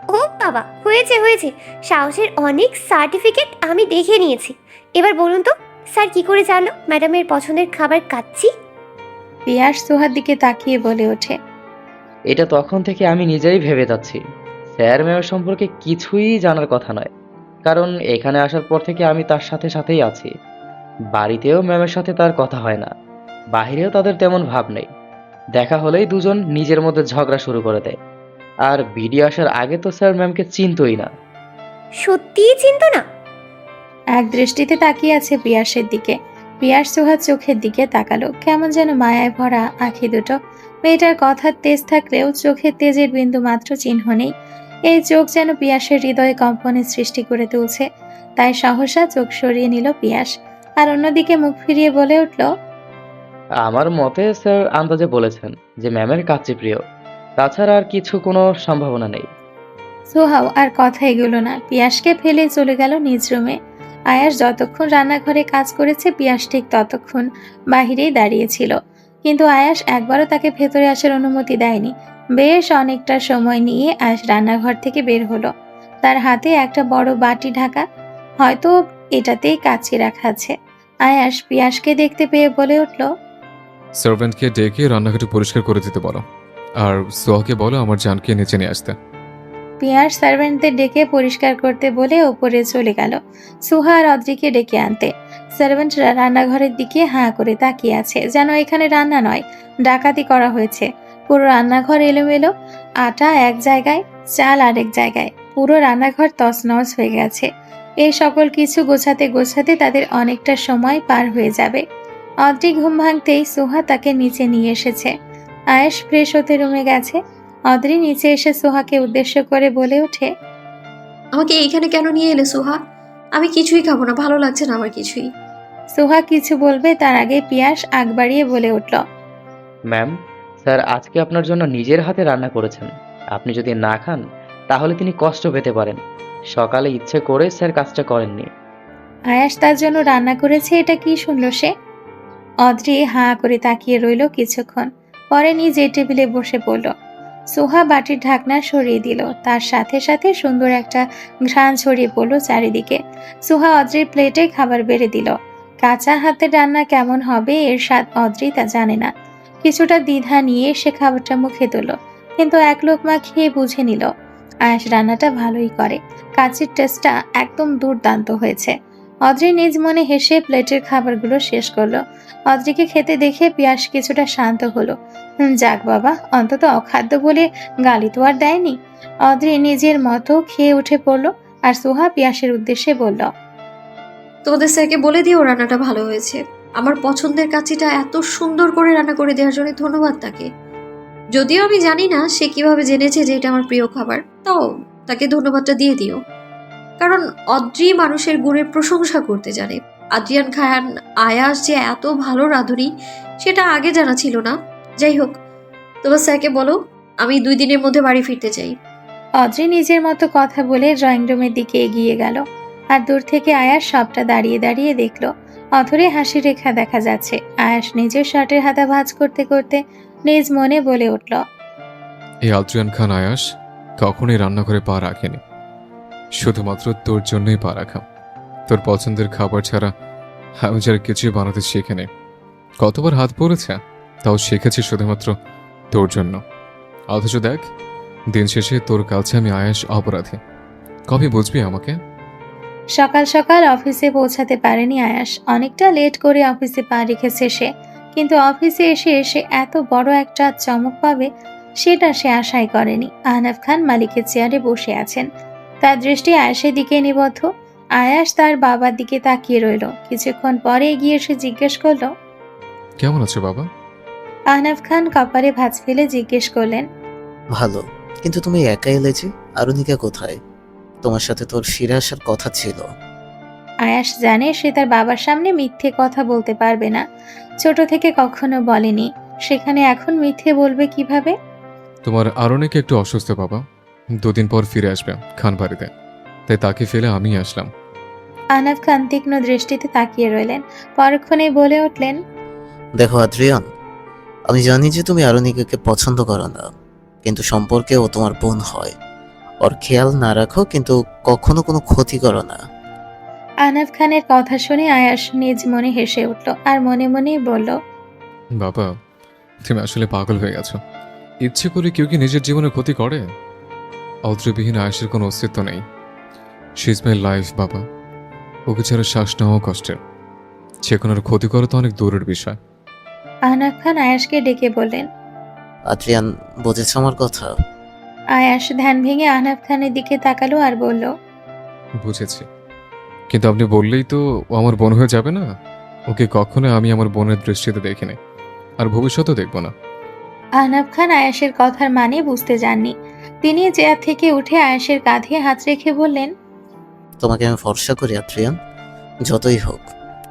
ও বাবা, হয়েছে হয়েছে, সাহসের অনেক সার্টিফিকেট আমি দেখে নিয়েছি। এবার বলুন তো স্যার কি করে জানলো ম্যাডামের পছন্দের খাবার খাচ্ছি?
পিয়াস সোহার দিকে তাকিয়ে বলে ওঠে,
এটা তখন থেকে আমি নিজেই ভেবে যাচ্ছি, স্যার ম্যামের সম্পর্কে কিছুই জানার কথা নয়, কারণ এখানে আসার পর থেকে আমি তার সাথে সাথেই আছি। বাড়িতেও ম্যামের সাথে তার কথা হয় না, বাহিরেও তাদের তেমন ভাব নেই। দেখা হলেই দুজন নিজের মধ্যে ঝগড়া শুরু করে দেয়। আর বিডি আসার আগে তো স্যার ম্যামকে চিনতই না।
সত্যিই চিনতো না?
এক দৃষ্টিতে তাকিয়ে আছে পিয়াসের দিকে। পিয়াস সোহার চোখের দিকে তাকালো, কেমন যেন মায়ায় ভরা আঁখি দুটো। মেয়েটার কথার তেজ থাকলেও চোখের তেজের বিন্দু মাত্র চিহ্ন নেই। এই চোখ যেন পিয়াসের হৃদয়ে কম্পনের সৃষ্টি করে তুলছে। তাই সহসা চোখ সরিয়ে নিল পিয়াস, আর অন্যদিকে মুখ ফিরিয়ে বলে উঠল,
আমার মতে স্যার আন্দাজে বলেছেন যে ম্যামের কাচ্চি প্রিয়, তাছাড়া আর কিছু কোনো সম্ভাবনা নেই।
সোহাও আর কথা এগুলো না, পিয়াসকে ফেলে চলে গেল নিজ রুমে। আয়াস যতক্ষণ রান্নাঘরে কাজ করেছে পিয়াস ঠিক ততক্ষণ বাহিরেই দাঁড়িয়েছিল, কিন্তু আয়াস একবারও তাকে ভেতরে আসার অনুমতি দেয়নি। বেশ অনেকটা সময় নিয়ে আয়াস রান্নাঘর থেকে বের হলো। তার হাতে একটা বড় বাটি ঢাকা, হয়তো এটাতেই কাচ্চি রাখা আছে। আয়াস পিয়াসকে দেখতে পেয়ে বলে উঠল,
সার্ভেন্টকে ডেকে রান্নাঘরটি পরিষ্কার করে দিতে বলো, আর সোহাকে বলো আমার জানকে নিচে নিয়ে আসতে।
পিয়াস সার্ভেন্টদের ডেকে পরিষ্কার করতে বলে ওপরে চলে গেল সুহা আর অদ্রিকে ডেকে আনতে। সার্ভেন্টরা রান্নাঘরের দিকে হাঁ করে তাকিয়ে আছে, যেন এখানে রান্না নয় ডাকাতি করা হয়েছে। পুরো রান্নাঘর এলোমেলো, আটা এক জায়গায়, চাল আরেক জায়গায়, পুরো রান্নাঘর তছনছ হয়ে গেছে। এই সকল কিছু গোছাতে গোছাতে তাদের অনেকটা সময় পার হয়ে যাবে। অদ্রি ঘুম ভাঙতেই সোহা তাকে নিচে নিয়ে এসেছে। আয়েশ ফ্রেশ হতে রুমে গেছে। অদ্রি নিচে এসে সোহাকে উদ্দেশ্য করে বলে ওঠে,
আমাকে এইখানে কেন নিয়ে এলে সোহা? আমি কিছুই খাবো না, ভালো লাগছে না আমার কিছুই।
সোহা কিছু বলবে তার আগে পিয়াস আগ বাড়িয়ে বলে উঠল,
ম্যাম, স্যার আজকে আপনার জন্য নিজের হাতে রান্না করেছেন। আপনি যদি না খান তাহলে তিনি কষ্ট পেতে পারেন। সকালে ইচ্ছে করে স্যার কাজটা করেননি।
আয়াস তার জন্য রান্না করেছে, এটা কি শুনল সে? অদ্রি হাঁ করে তাকিয়ে রইল কিছুক্ষণ, পরে নিজে টেবিলে বসে পড়ল। সোহা বাটির ঢাকনা সরিয়ে দিল, তার সাথে সাথে সুন্দর একটা ঘ্রাণ ছড়িয়ে পড়ল চারিদিকে। সোহা অদ্রির প্লেটে খাবার বেড়ে দিল। কাঁচা হাতে রান্না কেমন হবে এর স্বাদ অদ্রি তা জানে না। কিছুটা দ্বিধা নিয়ে সে খাবারটা মুখে তুলল, কিন্তু এক লোকমা খেয়ে বুঝে নিল আয়াস রান্নাটা ভালোই করে। কাঁচির টেস্টটা একদম দুর্দান্ত হয়েছে। অদ্রি নিজ মনে হেসে প্লেটের খাবারগুলো শেষ করলো। অদ্রিকে খেতে দেখে পিয়াস কিছুটা শান্ত হলো। যাক বাবা, অন্তত অখাদ্য বলে গালি তো আর দেয়নি। অদ্রি নিজের মতো খেয়ে উঠে পড়লো, আর সোহা পিয়াসের উদ্দেশ্যে বলল,
তোমাদের স্যারকে বলে দিও রান্নাটা ভালো হয়েছে। আমার পছন্দের কাচ্চিটা এত সুন্দর করে রান্না করে দেওয়ার জন্য ধন্যবাদ তাকে। যদিও আমি জানি না সে কিভাবে জেনেছে যে এটা আমার প্রিয় খাবার, তাও তাকে ধন্যবাদটা দিয়ে দিও। কারণ অদ্রি মানুষের গুণের প্রশংসা করতে জানে। আদ্রিয়ান খান আয়াস যে এত ভালো রাঁধুনি সেটা আগে জানা ছিল না। যাই হোক, তোমার স্যারকে বলো আমি 2 দিনের মধ্যে বাড়ি ফিরতে চাই।
অদ্রি নিজের মতো কথা বলে ড্রয়িং রুমের দিকে এগিয়ে গেল, আর দূর থেকে আয়াস সবটা দাঁড়িয়ে দাঁড়িয়ে দেখলো। অথরে হাসি রেখা দেখা যাচ্ছে। আয়াস নিজের শার্টের হাতা ভাঁজ করতে করতে নিজ মনে বলে উঠল,
এই আদ্রিয়ান খান আয়াস কখনোই রান্নাঘরে পা রাখেনি, শুধুমাত্র তোর জন্যই পা রাখা। তোর পছন্দের খাবার ছাড়া আমি যারা কিছুই বানাতে শেখেনি। কতবার হাত পড়েছে, তাও শিখেছি শুধুমাত্র তোর জন্য। অথচ দেখ, দিন শেষে তোর কাছে আমি আয়াস অপরাধী। কবে বুঝবি আমাকে?
সকাল সকাল অফিসে পৌঁছাতে পারেনি আয়াস। অনেকটা লেট করে অফিসে পা রেখেছে সে, কিন্তু অফিসে এসে সে এত বড় একটা চমক পাবে সেটা সে আশাই করেনি। আহনাফ খান মালিকের চেয়ারে বসে আছেন, তার দৃষ্টি আয়াসের দিকে নিবদ্ধ। আয়াস তার বাবার দিকে তাকিয়ে রইল। কিছুক্ষণ পরে এগিয়ে এসে জিজ্ঞেস করলো,
কেমন আছো বাবা?
আহনাফ খান কপালে ভাঁজ ফেলে জিজ্ঞেস করলেন,
ভালো, কিন্তু তুমি একা এলে যে? আরুনিকা কোথায়? তোমার সাথে তোর ফিরে আসার কথা ছিল।
আয়াস জানে সে তার বাবার সামনে মিথ্যে কথা বলতে পারবে না, ছোট থেকে কখনো বলেনি, সেখানে এখন মিথ্যে বলবে কিভাবে?
তোমার আরণিকে একটু অসুস্থ বাবা, 2 দিন পর ফিরে আসবে খান বাড়িতে, তাই তাকে ফেলে আমি আসলাম।
আহনাফ খান তীক্ষ্ণ দৃষ্টিতে তাকিয়ে রইলেন, পরক্ষণেই বলে উঠলেন,
দেখো আদ্রিয়ান, আমি জানি যে তুমি আরুনিকাকে পছন্দ করো না, কিন্তু সম্পর্কে ও তোমার বোন হয়। ওর খেয়াল না রাখো, কিন্তু কখনো কোনো ক্ষতি করো না।
আহনাফ খানের কথা শুনে আয়াস নিজ মনে হেসে উঠল আর মনে মনেই বলল,
বাবা, তুমি আসলে পাগল হয়ে গেছো। ইচ্ছে করে কেউ কি নিজের জীবনের ক্ষতি করে? অদ্রবিহীন আয়াসের কোনো অস্তিত্ব নেই। শি ইজ মাই লাইফ বাবা। ওকে ছাড়া শ্বাস নেওয়াও কষ্টের, যে কোনো ক্ষতি করা তো অনেক দূরের বিষয়।
আহনাফ খান আয়াসকে ডেকে বললেন।
আদ্রিয়ান, বুঝেছ আমার কথা?
আয়াস ধ্যান ভেঙে আহনাফ খানের দিকে তাকালো আর বলল,
বুঝেছি, কিন্তু আপনি বললেই তো ও আমার বোন হয়ে যাবে না? ওকে কখনো আমি আমার বোনের দৃষ্টিতে দেখিনি, আর ভবিষ্যতেও দেখব না।
আহনাফ খান আয়াসের কথার মানে বুঝতে যাননি। তিনি চেয়ার থেকে উঠে আয়াসের কাঁধে হাত রেখে বললেন,
তোমাকে আমি ভরসা করি আদ্রিয়ান, যতই হোক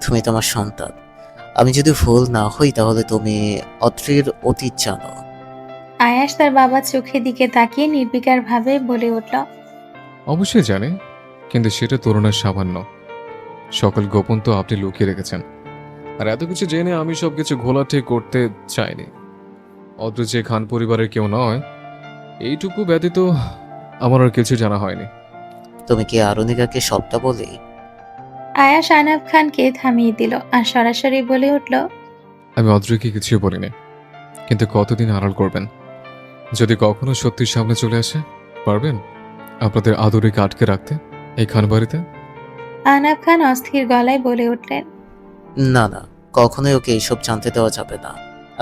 তুমি তোমার সন্তান। আমি যদি ভুল না হই তাহলে তুমি অত্রির অতীত জানো।
আয়াস তার বাবার চোখের দিকে তাকিয়ে নির্বিকার ভাবে বলে উঠল,
অবশ্যই জানি, কিন্তু সেটা তুলনায় সামান্য। সকল গোপন তো আপনি লুকিয়ে রেখেছেন, আর এত কিছু জেনে আমি সবকিছু ঘোলাটে করতে চাইনি। অদ্র যে খান পরিবারের কেউ নয়, এইটুকু ব্যতীত আমার আর কিছু জানা হয়নি।
তুমি কি আরুনিকাকে সবটা বলে?
আয়াস আহনাফ খানকে থামিয়ে দিল আর সরাসরি বলে উঠল,
আমি অদ্রকে কিছুই বলিনি, কিন্তু কতদিন আড়াল করবেন? যদি কখনো সত্যির সামনে চলে আসে, পারবেন আপনাদের আদরিকে আটকে রাখতে এই খান বাড়িতে?
আহনাফ খান অস্থির গলায় বলে উঠলেন,
না না, কখনোই ওকে এইসব জানতে দেওয়া যাবে না।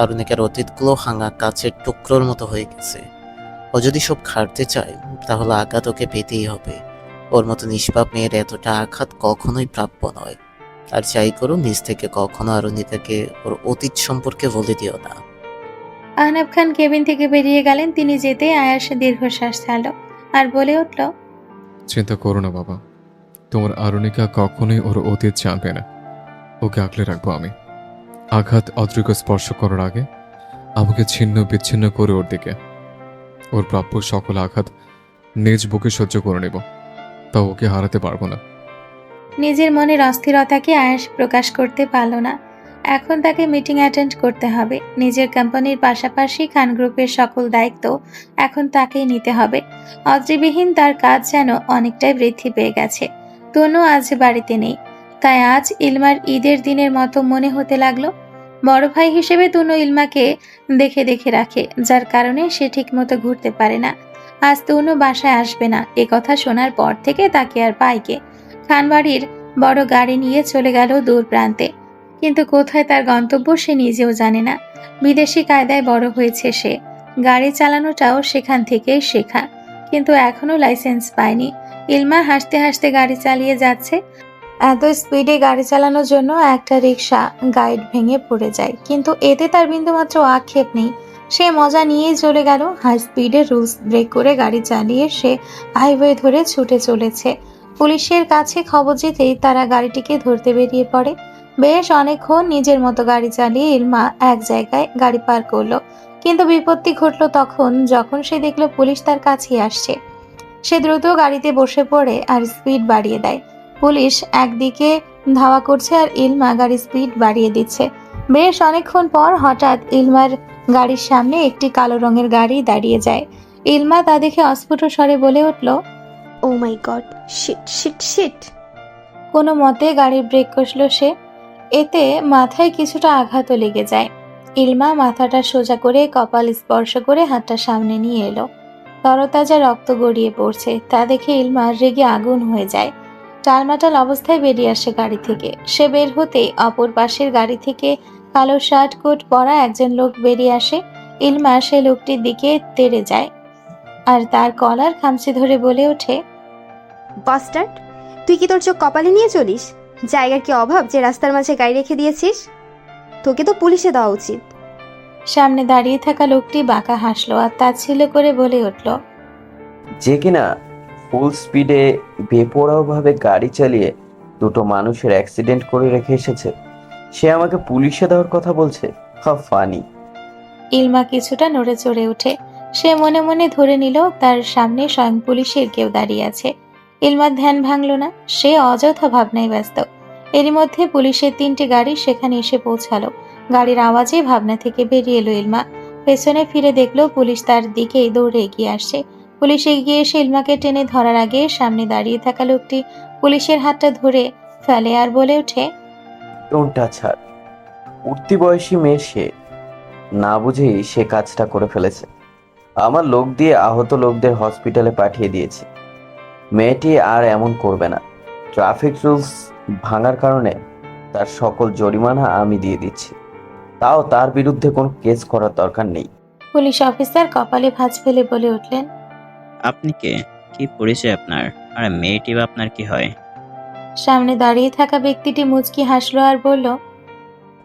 আরুনিকার অতীতগুলো ভাঙা কাচের টুকরোর মতো হয়ে গেছে। ও যদি সব খাটতে চায় তাহলে আঘাত ওকে পেতেই হবে। ওর মতো নিষ্পাপ মেয়ের এতটা আঘাত কখনোই প্রাপ্য নয়। আর যাই করো, নিজ থেকে কখনো আরুনিকাকে ওর অতীত সম্পর্কে বলে দিও না।
আহনাফ খান কেবিন থেকে বেরিয়ে গেলেন। তিনি যেতেই আয়াস দীর্ঘশ্বাস ছাড়ল আর বলে উঠল,
চিন্তা করো না বাবা, তোমার আরুনিকা কখনোই ওর অতীত জানবে না। ওকে আগলে রাখবো আমি। আঘাত অদ্রিকে স্পর্শ করার আগে আমাকে ছিন্ন বিচ্ছিন্ন করে ওর দিকে। ওর প্রাপ্য সকল আঘাত নিজ বুকে সহ্য করে নেব, তা ওকে হারাতে পারবো না।
নিজের মনের অস্থিরতাকে আয়াস প্রকাশ করতে পারল না। এখন তাকে মিটিং অ্যাটেন্ড করতে হবে। নিজের কোম্পানির পাশাপাশি খান গ্রুপের সকল দায়িত্ব এখন তাকেই নিতে হবে। অদ্রিবিহীন তার কাজ যেন অনেকটাই বৃদ্ধি পেয়ে গেছে। তনু আজ বাড়িতে নেই, তাই আজ ইলমার ঈদের দিনের মতো মনে হতে লাগলো। বড় ভাই হিসেবে তনু ইলমাকে দেখে দেখে রাখে, যার কারণে সে ঠিকমতো ঘুরতে পারে না। আজ তনু বাসায় আসবে না এ কথা শোনার পর থেকে তাকে আর পাইকে। খানবাড়ির বড় গাড়ি নিয়ে চলে গেল দূর প্রান্তে, কিন্তু কোথায় তার গন্তব্য সে নিজেও জানে না। বিদেশি কায়দায় বড় হয়েছে সে, গাড়ি চালানোটাও সেখান থেকেই শেখা, কিন্তু এখনো লাইসেন্স পায়নি। ইলমা হাসতে হাসতে গাড়ি চালিয়ে যাচ্ছে। এত স্পিডে গাড়ি চালানোর জন্য একটা রিক্সা গাইড ভেঙে পড়ে যায়, কিন্তু এতে তার বিন্দুমাত্র আক্ষেপ নেই। সে মজা নিয়েই চলে গেল। হাই স্পিডে রুলস ব্রেক করে গাড়ি চালিয়ে সে হাইওয়ে ধরে ছুটে চলেছে। পুলিশের কাছে খবর যেতেই তারা গাড়িটিকে ধরতে বেরিয়ে পড়ে। বেশ অনেকক্ষণ নিজের মতো গাড়ি চালিয়ে ইলমা এক জায়গায় গাড়ি পার করলো, কিন্তু বিপত্তি ঘটলো তখন যখন সে দেখলো পুলিশ তার কাছেই আসছে। সে দ্রুত গাড়িতে বসে পড়ে আর স্পিড বাড়িয়ে দেয়। পুলিশ একদিকে ধাওয়া করছে আর ইলমা গাড়ির স্পিড বাড়িয়ে দিচ্ছে। বেশ অনেকক্ষণ পর হঠাৎ ইলমার গাড়ির সামনে একটি কালো রঙের গাড়ি দাঁড়িয়ে যায়। ইলমা তা দেখে অস্ফুট স্বরে বলে উঠল,
ও মাই গড, শিট শিট শিট।
কোনো মতে গাড়ির ব্রেক কষল সে। এতে মাথায় কিছুটা আঘাতও লেগে যায়। ইলমা মাথাটা সোজা করে কপাল স্পর্শ করে হাতটা সামনে নিয়ে এলো। তরতাজা রক্ত গড়িয়ে পড়ছে। তা দেখে ইলমা রেগে আগুন হয়ে যায়। টালমাটাল অবস্থায় বেরিয়ে আসে গাড়ি থেকে। সে বের হতে অপর পাশের গাড়ি থেকে কালো শার্ট কোট পরা একজন লোক বেরিয়ে আসে। ইলমা সে লোকটির দিকে তেড়ে যায় আর তার কলার খামচে ধরে বলে ওঠে,
বাস্টার্ড, তুই কি তোর চোখ কপালে নিয়ে চলিস? জায়গার কি অভাব যে রাস্তার মাঝে গাড়ি রেখে দিয়েছিস? তোকে তো পুলিশে দেওয়া উচিত।
সামনে দাঁড়িয়ে থাকা লোকটি বাঁকা হাসলো আর তাচ্ছিল্য করে বলে উঠল,
যে কিনা ফুল স্পিডে বেপরোয়াভাবে গাড়ি চালিয়ে দুটো মানুষের অ্যাক্সিডেন্ট করে রেখে এসেছে, সে আমাকে পুলিশে দেওয়ার কথা বলছে। How funny.
ইলমা কিছুটা নড়ে চড়ে ওঠে। সে মনে মনে ধরে নিল তার সামনে স্বয়ং পুলিশের কেউ দাঁড়িয়ে আছে। ইলমার ধ্যান ভাঙল না। সে অযথা ভাবনায় ব্যস্ত। এরই মধ্যে পুলিশের 3টি গাড়ি সেখানে এসে পৌঁছালো। গাড়ির আওয়াজে ভাবনা থেকে বেরিয়ে এলো ইলমা। পেছনে ফিরে দেখলো পুলিশ তার দিকেই দৌড়ে এগিয়ে আসছে। পুলিশ এগিয়ে এসে ইলমাকে টেনে ধরার আগে সামনে দাঁড়িয়ে থাকা লোকটি পুলিশের হাতটা ধরে ফেলে আর বলে ওঠে,
ডোন্ট টাচ হার। উঠতি বয়সী মেয়ে সে, না বুঝেই সে কাজটা করে ফেলেছে। আমার লোক দিয়ে আহত লোকদের হসপিটালে পাঠিয়ে দিয়েছে। মেয়েটি আর এমন করবে না। ট্রাফিক রুলস ভাঙার কারণে তার সকল জরিমানা আমি দিয়ে দিচ্ছি। তাও তার বিরুদ্ধে কোনো কেস করার দরকার নেই।
পুলিশ অফিসার কপালে ভাঁজ ফেলে বলে উঠলেন,
আপনি কে? কি পরিচয় আপনার? আর মেয়েটি বা আপনার কি হয়?
সামনে দাঁড়িয়ে থাকা ব্যক্তিটি মুচকি হাসলো আর বলল,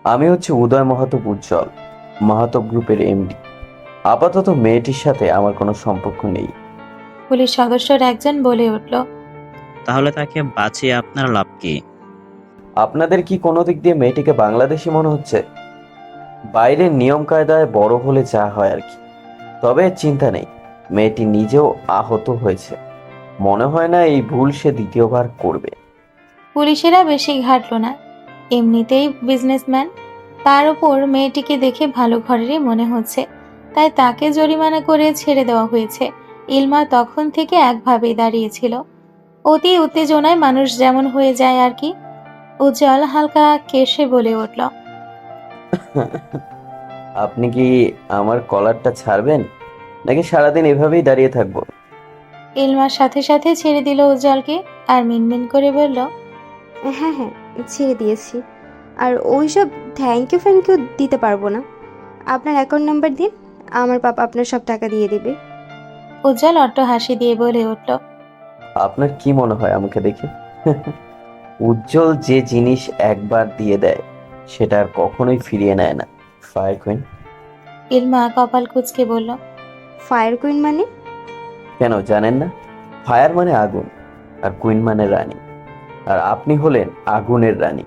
আমি হচ্ছে উদয় মাহাতো উজ্জ্বল, মাহাতো গ্রুপের এমডি। আপাতত মেয়েটির সাথে আমার কোনো সম্পর্ক নেই।
পুলিশ সদস্যর একজন বলে উঠল,
তাহলে তাকে বাঁচিয়ে আপনার লাভ কি?
আপনাদের কি কোনো দিক দিয়ে মেয়েটিকে বাংলাদেশি মনে হচ্ছে? বাইরের নিয়ম কায়দায় বড় হলে যা হয় আর কি। তবে চিন্তা নেই, মেয়েটি নিজেও আহত হয়েছে। মনে হয় না এই ভুল সে দ্বিতীয়বার করবে।
পুলিশেরা বেশি ঘাটল না। এমনিতেই বিজনেসম্যান, তার উপর মেয়েটিকে দেখে ভালো ঘরেরই মনে হচ্ছে, তাই তাকে জরিমানা করে ছেড়ে দেওয়া হয়েছে। ইলমা তখন থেকে একভাবেই দাঁড়িয়েছিল। অতি উত্তেজনায় মানুষ যেমন হয়ে যায় আর কি। উজ্জ্বল হালকা কেশে বলে উঠল,
আপনি কি আমার কলারটা ছাড়বেন নাকি সারাদিন এভাবেই দাঁড়িয়ে থাকবো?
ইলমার সাথে সাথে ছেড়ে দিল উজ্জ্বলকে আর মিনমিন করে বলল,
হ্যাঁ হ্যাঁ, ছেড়ে দিয়েছি। আর ওইসব থ্যাংক ইউ দিতে পারবো না। আপনার অ্যাকাউন্ট নাম্বার দিন, আমার পাপা আপনার সব টাকা দিয়ে দেবে।
উজ্জ্বল অট্ট হাসি দিয়ে বলে উঠল,
আপনার কি মনে হয় আমাকে দেখে? উজ্জ্বল যে জিনিস একবার দিয়ে দেয় সেটা আর কখনোই ফিরিয়ে নেয় না। Fire queen.
ইলমা কপাল কুঁচকে বলল,
ফায়ার কুইন মানে?
কেন জানেন না? ফায়ার মানে আগুন আর কুইন মানে রানী। আর আপনি হলেন আগুনের রানী।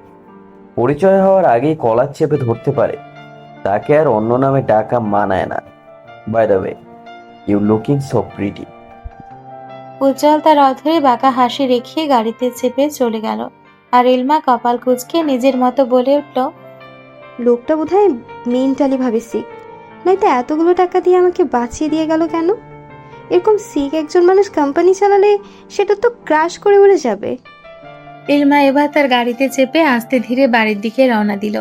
পরিচয় হওয়ার আগেই কলার চেপে ধরতে পারে, তাকে আর অন্য নামে ডাকা মানায় না। By the way, you looking so pretty.
উজ্জ্বল তার অধরে বাঁকা হাসি রেখে গাড়িতে চেপে চলে গেল। আর ইলমা কপাল কুঁচকে নিজের মতো বলে উঠল,
লোকটা বোধহয় মেন্টালি ভাবে সিক, নয়তো এতগুলো টাকা দিয়ে আমাকে বাঁচিয়ে দিয়ে গেল কেন? এরকম সিক একজন মানুষ কোম্পানি চালালে সেটা তো ক্রাশ করে উড়ে যাবে।
ইলমা এবার তার গাড়িতে চেপে আস্তে ধীরে বাড়ির দিকে রওনা দিল।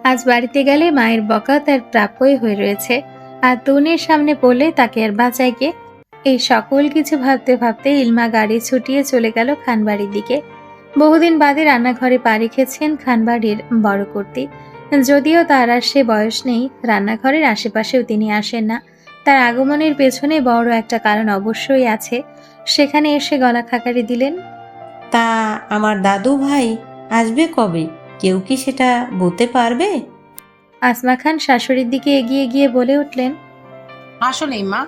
আজ বাড়িতে গেলে মায়ের বকা তার প্রাপ্যই হয়ে রয়েছে, আর তনুর সামনে পড়লে তাকে আর বাঁচায় কে? এই সকল কিছু ভাবতে ভাবতে ইলমা গাড়ি ছুটিয়ে চলে গেল খানবাড়ির দিকে। বহুদিন বাদে রান্নাঘরে পা রেখেছেন খানবাড়ির বড় কর্ত্রী। যদিও তার আর সে বয়স নেই, রান্নাঘরের আশেপাশেও তিনি আসেন না। তার আগমনের পেছনে বড় একটা কারণ অবশ্যই আছে। সেখানে এসে গলা খাকারি দিলেন,
তা আমার দাদু ভাই আসবে কবে? কেউ কি সেটা বলতে পারবে?
আসমা খান শাশুড়ির দিকে এগিয়ে গিয়ে বলে উঠলেন,
আসলেই মা,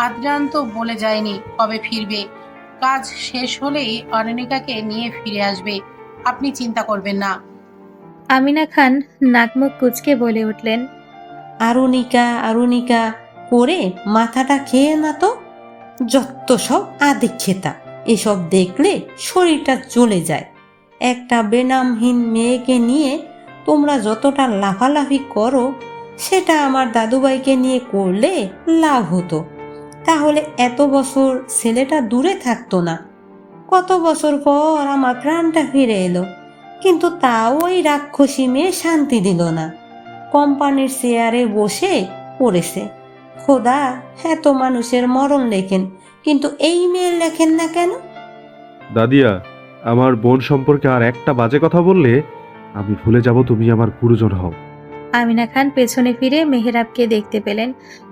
আদ্রান তো বলে যায়নি কবে ফিরবে। কাজ শেষ হলেই অনামিকাকে নিয়ে ফিরে আসবে, আপনি চিন্তা করবেন না।
আমিনা খান নাকমুখ কুচকে বলে উঠলেন,
আরুনিকা করে মাথাটা খেয়ে না তো। যত সব আদিক্ষেতা, এসব দেখলে শরীরটা জ্বলে যায়। একটা বেনামহীন মেয়েকে নিয়ে তোমরা যতটা লাফালাফি করো, সেটা আমার দাদুভাইকে নিয়ে করলে লাভ হতো। তাহলে এত বছর ছেলেটা দূরে থাকতো না। কত বছর পর আমার প্রাণটা ফিরে এলো, কিন্তু তাও ওই রাক্ষসী মেয়ে শান্তি দিল না। কোম্পানির চেয়ারে বসে পড়েছে। খোদা, এত মানুষের মরণ লেখেন, কিন্তু এই মেয়ের লেখেন না কেন?
দাদিয়া, আমার বোন সম্পর্কে আর একটা বাজে কথা বললে আমি ভুলে যাব তুমি আমার গুরুজন হও।
আমিনা খান পেছনে ফিরে মেহেরাবকে দেখতে পেলেন।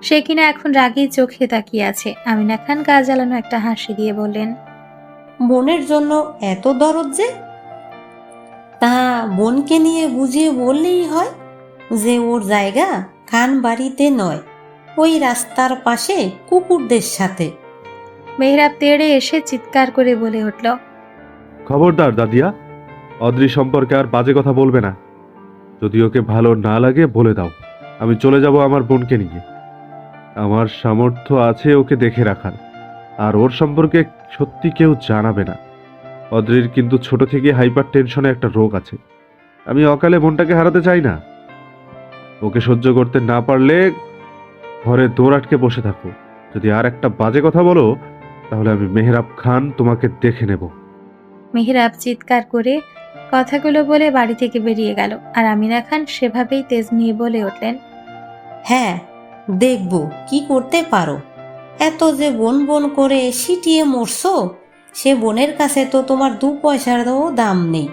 সে কিনা এখন রাগী চোখে তাকিয়ে আছে। আমিনা খান গা জ্বালানো একটা হাসি দিয়ে বললেন,
বোনের জন্য এত দরদ যে? তা বোনকে নিয়ে বুঝিয়ে বললেই হয় যে ওর জায়গা খান বাড়িতে নয়, ওই রাস্তার পাশে কুকুরদের সাথে।
মেহেরাব তেড়ে এসে চিৎকার করে বলে উঠল,
খবরদার দাদিয়া, অদ্রি সম্পর্কে আর বাজে কথা বলবে না। যদি ওকে ভালো না লাগে বলে দাও, আমি চলে যাব আমার বোনকে নিয়ে। আমার সামর্থ্য আছে ওকে দেখে রাখার, আর ওর সম্পর্কে সত্যি কেউ জানাবে না। অদ্রির কিন্তু ছোট থেকে হাইপার টেনশনে একটা রোগ আছে। আমি অকালে বোনটাকে হারাতে চাই না। ওকে সহ্য করতে না পারলে ঘরে দৌড় আটকে বসে থাকো। যদি আর একটা বাজে কথা বলো তাহলে আমি মেহরাব খান তোমাকে দেখে নেব।
মেহেরাব চিৎকার করে কথাগুলো বলে বাড়ি থেকে বেরিয়ে গেল। আর আমিনা খান সেভাবেই তেজ নিয়ে বলে উঠলেন,
হ্যাঁ, দেখব কি করতে পারো। এত যে বোন বোন করে সিটিয়ে মরছো, সে বোনের কাছে তো তোমার 2 পয়সারও দাম নেই।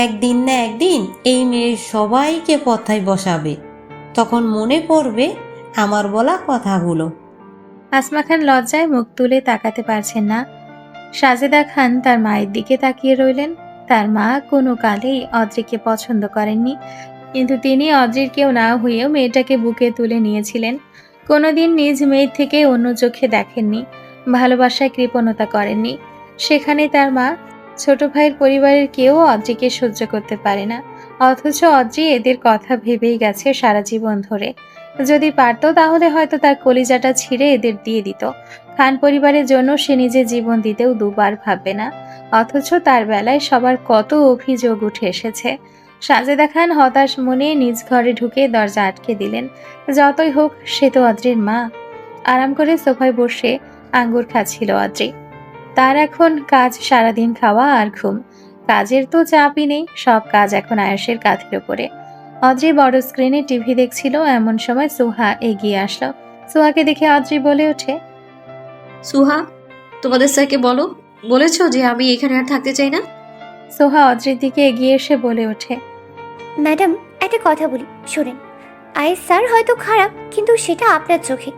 একদিন না একদিন এই মেয়ে সবাইকে পথায় বসাবে, তখন মনে পড়বে আমার বলা কথাগুলো।
আসমা খান লজ্জায় মুখ তুলে তাকাতে পারছেন না। সাজেদা খান তার মায়ের দিকে তাকিয়ে রইলেন। তার মা কোনো কালেই অদ্রিকে পছন্দ করেননি, কিন্তু তিনি অদ্রির কেউ না হয়েও মেয়েটাকে বুকে তুলে নিয়েছিলেন। কোনোদিন নিজ মেয়ের থেকে অন্য চোখে দেখেননি, ভালোবাসায় কৃপণতা করেননি। সেখানে তার মা, ছোট ভাইয়ের পরিবারের কেউ অদ্রিকে সহ্য করতে পারে না, অথচ অদ্রি এদের কথা ভেবেই গেছে সারা জীবন ধরে। যদি পারত তাহলে হয়তো তার কলিজাটা ছিঁড়ে এদের দিয়ে দিত। খান পরিবারের জন্য সে নিজে জীবন দিতেও দুবার ভাববে না, অথচ তার বেলায় সবার কত অভিযোগ উঠে এসেছে। সাজেদা খান হতাশ মনে নিজ ঘরে ঢুকে দরজা আটকে দিলেন। যতই হোক সে তো অদ্রির মা। আরাম করে সোফায় বসে আঙ্গুর খাচ্ছিল অদ্রি। তার এখন কাজ সারাদিন খাওয়া আর ঘুম। কাজের তো চাপই নেই, সব কাজ এখন আয়েশের কাঁধের উপরে। অদ্রি বড় স্ক্রিনে টিভি দেখছিল, এমন সময় সুহা এগিয়ে আসলো। সুহাকে দেখে অদ্রি বলে ওঠে,
সুহা, তোমাদের স্যারকে বলেছো যে আমি এখানে আর থাকতে চাই না?
সোহা অদ্রির দিকে এগিয়ে এসে বলে ওঠে,
ম্যাডাম, একটা কথা বলি, শোনেন। আয়েশ স্যার হয়তো খারাপ, কিন্তু সেটা আপনার চোখে।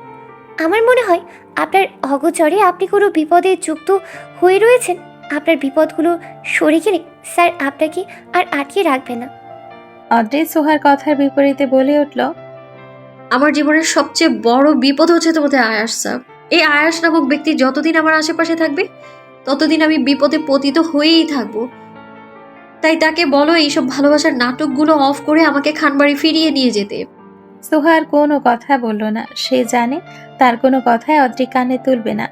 আমার মনে হয় আপনার অগোচরে আপনি কোনো বিপদে যুক্ত হয়ে রয়েছেন। আপনার বিপদগুলো সরে গেলে স্যার আপনাকে আর আটকে রাখবে না।
অদ্রি সোহার কথার বিপরীতে বলে উঠল,
আমার জীবনের সবচেয়ে বড় বিপদ হচ্ছে তোমাদের আয়াস স্যার। এই আয়াস নামক ব্যক্তি যতদিন আমার আশেপাশে থাকবে ততদিন আমি বিপদে পতিত হয়েই থাকবো। তাই তাকে বলো এইসব ভালোবাসার নাটকগুলো অফ করে আমাকে খানবাড়ি ফিরিয়ে নিয়ে যেতে।
সোহার কোনো কথা বলল না। সে জানে তার কোনো কথায় অদ্রি কানে তুলবে না।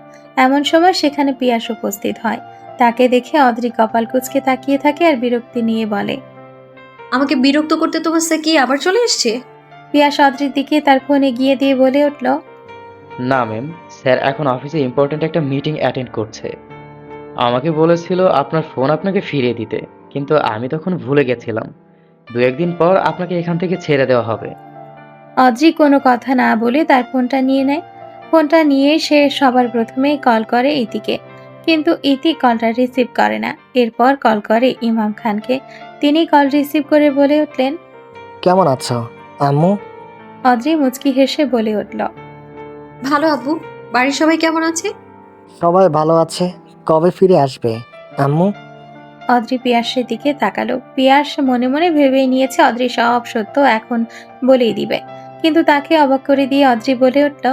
এমন সময় সেখানে পিয়াস উপস্থিত হয়। তাকে দেখে অদ্রি কপাল কুঁচকে তাকিয়ে থাকে আর বিরক্তি নিয়ে বলে,
আমাকে বিরক্ত করতে তোমার স্যার কি আবার চলে এসছে?
পিয়াস অদ্রির দিকে তার ফোন এগিয়ে দিয়ে বলে উঠল,
না ম্যাম, স্যার এখন অফিসে ইম্পর্ট্যান্ট একটা মিটিং অ্যাটেন্ড করছে। আমাকে বলেছিল আপনার ফোন আপনাকে ফিরিয়ে দিতে, কিন্তু আমি তখন ভুলে গেছিলাম। 2-1 দিন পর আপনাকে এখান থেকে ছেড়ে দেওয়া হবে।
অদ্রি কোনো কথা না বলে তার ফোনটা নিয়ে নেয়। ফোনটা নিয়ে সে সবার প্রথমেই কল করে ইতিকে, কিন্তু ইতি কলটা রিসিভ করে না। এরপর কল করে ইমাম খানকে। তিনি কল রিসিভ করে বলে উঠলেন,
কেমন আছো আম্মু?
অদ্রি মুচকি হেসে বলে উঠল,
ভালো আব্বু। বাড়ির সবাই কেমন আছে?
সবাই ভালো আছে। কবে ফিরে আসবে আম্মু?
অদ্রি পিয়াসের দিকে তাকালো। পিয়াস মনে মনে ভেবে নিয়েছে অদ্রি সব সত্য এখন বলেই দিবে, কিন্তু তাকে অবাক করে দিয়ে অদ্রি বলে উঠল,